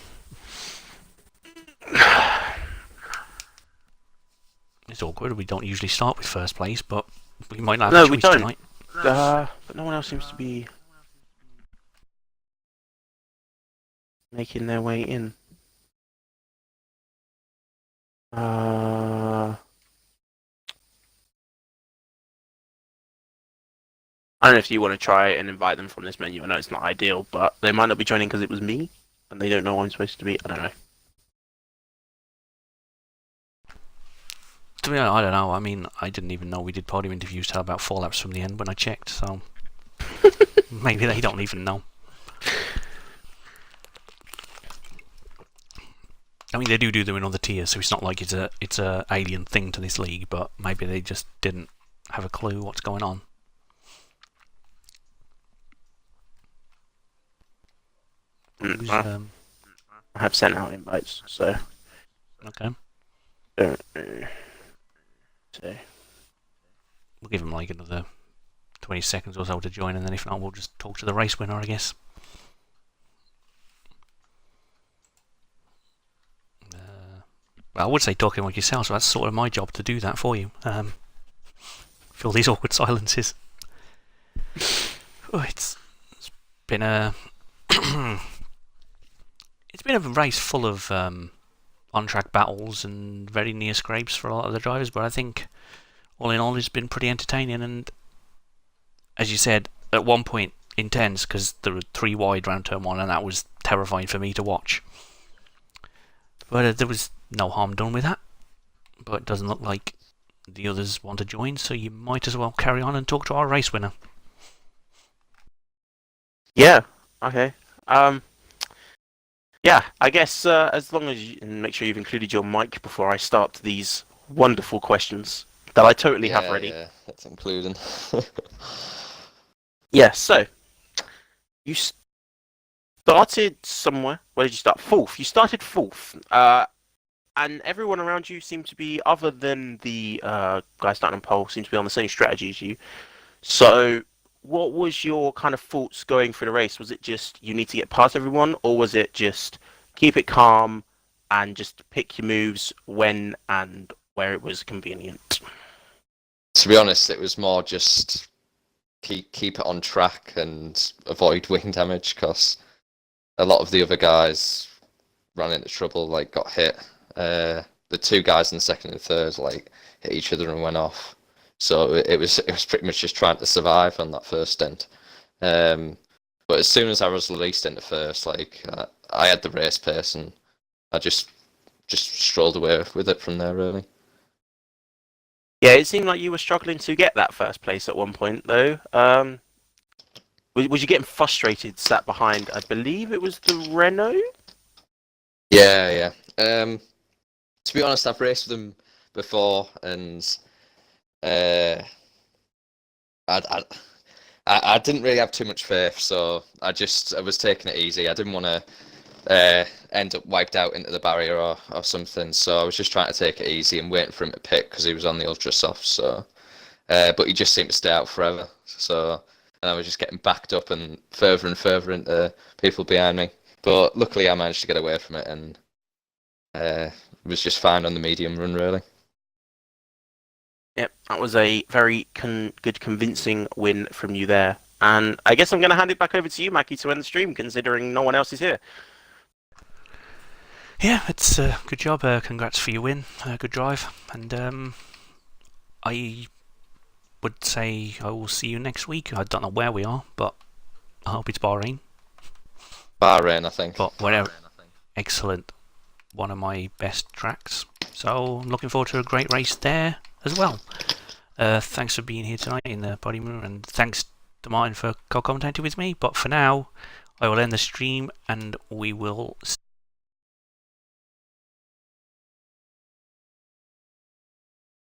It's awkward. We don't usually start with 1st place, but we might not have a choice tonight. But no one else seems to be making their way in. I don't know if you want to try and invite them from this menu. I know it's not ideal, but they might not be joining because it was me, and they don't know I'm supposed to be. I don't know. To be honest, I don't know. I mean, I didn't even know we did podium interviews till about 4 laps from the end when I checked, so maybe they don't even know. I mean, they do them in other tiers, so it's not like it's a alien thing to this league, but maybe they just didn't have a clue what's going on. I have sent out invites, so Okay. don't know. So We'll give them like another 20 seconds or so to join, and then if not, we'll just talk to the race winner, I guess. Well, I would say talking like yourself, so that's sort of my job to do that for you. Fill these awkward silences. Oh, it's been a it's been a race full of on-track battles and very near scrapes for a lot of the drivers, but I think all in all it's been pretty entertaining, and as you said, at one point intense, because there were 3 wide round turn 1, and that was terrifying for me to watch. But there was no harm done with that. But it doesn't look like the others want to join, so you might as well carry on and talk to our race winner. yeah, okay. Yeah, I guess as long as you and make sure you've included your mic before I start these wonderful questions that I totally have ready. Yeah, that's including. Yeah, so you started somewhere. Where did you start? 4th. You started 4th. And everyone around you seemed to be, other than the guy starting on pole, seemed to be on the same strategy as you. So what was your kind of thoughts going through the race? Was it just you need to get past everyone, or was it just keep it calm and just pick your moves when and where it was convenient? To be honest, it was more just keep it on track and avoid wing damage, because a lot of the other guys ran into trouble, like got hit. The two guys in the second and third like hit each other and went off. So it was pretty much just trying to survive on that first stint. But as soon as I was released into first, like I had the race pace and I just strolled away with it from there, really. Yeah, it seemed like you were struggling to get that first place at one point, though. Was you getting frustrated, sat behind? I believe it was the Renault. Yeah. To be honest, I've raced with them before, and I didn't really have too much faith, so I was taking it easy. I didn't want to end up wiped out into the barrier or something, so I was just trying to take it easy and waiting for him to pit because he was on the ultra soft. So, but he just seemed to stay out forever. So, and I was just getting backed up and further into people behind me. But luckily, I managed to get away from it and was just fine on the medium run, really. Yep, that was a very good, convincing win from you there. And I guess I'm going to hand it back over to you, Mackie, to end the stream, considering no one else is here. Yeah, it's a good job. Congrats for your win. Good drive. And I would say I will see you next week. I don't know where we are, but I hope it's Bahrain. Bahrain, I think. But whatever. Excellent. One of my best tracks. So I'm looking forward to a great race there as well. Thanks for being here tonight in the body room, and thanks to Martin for co-commentating with me. But for now, I will end the stream and we will see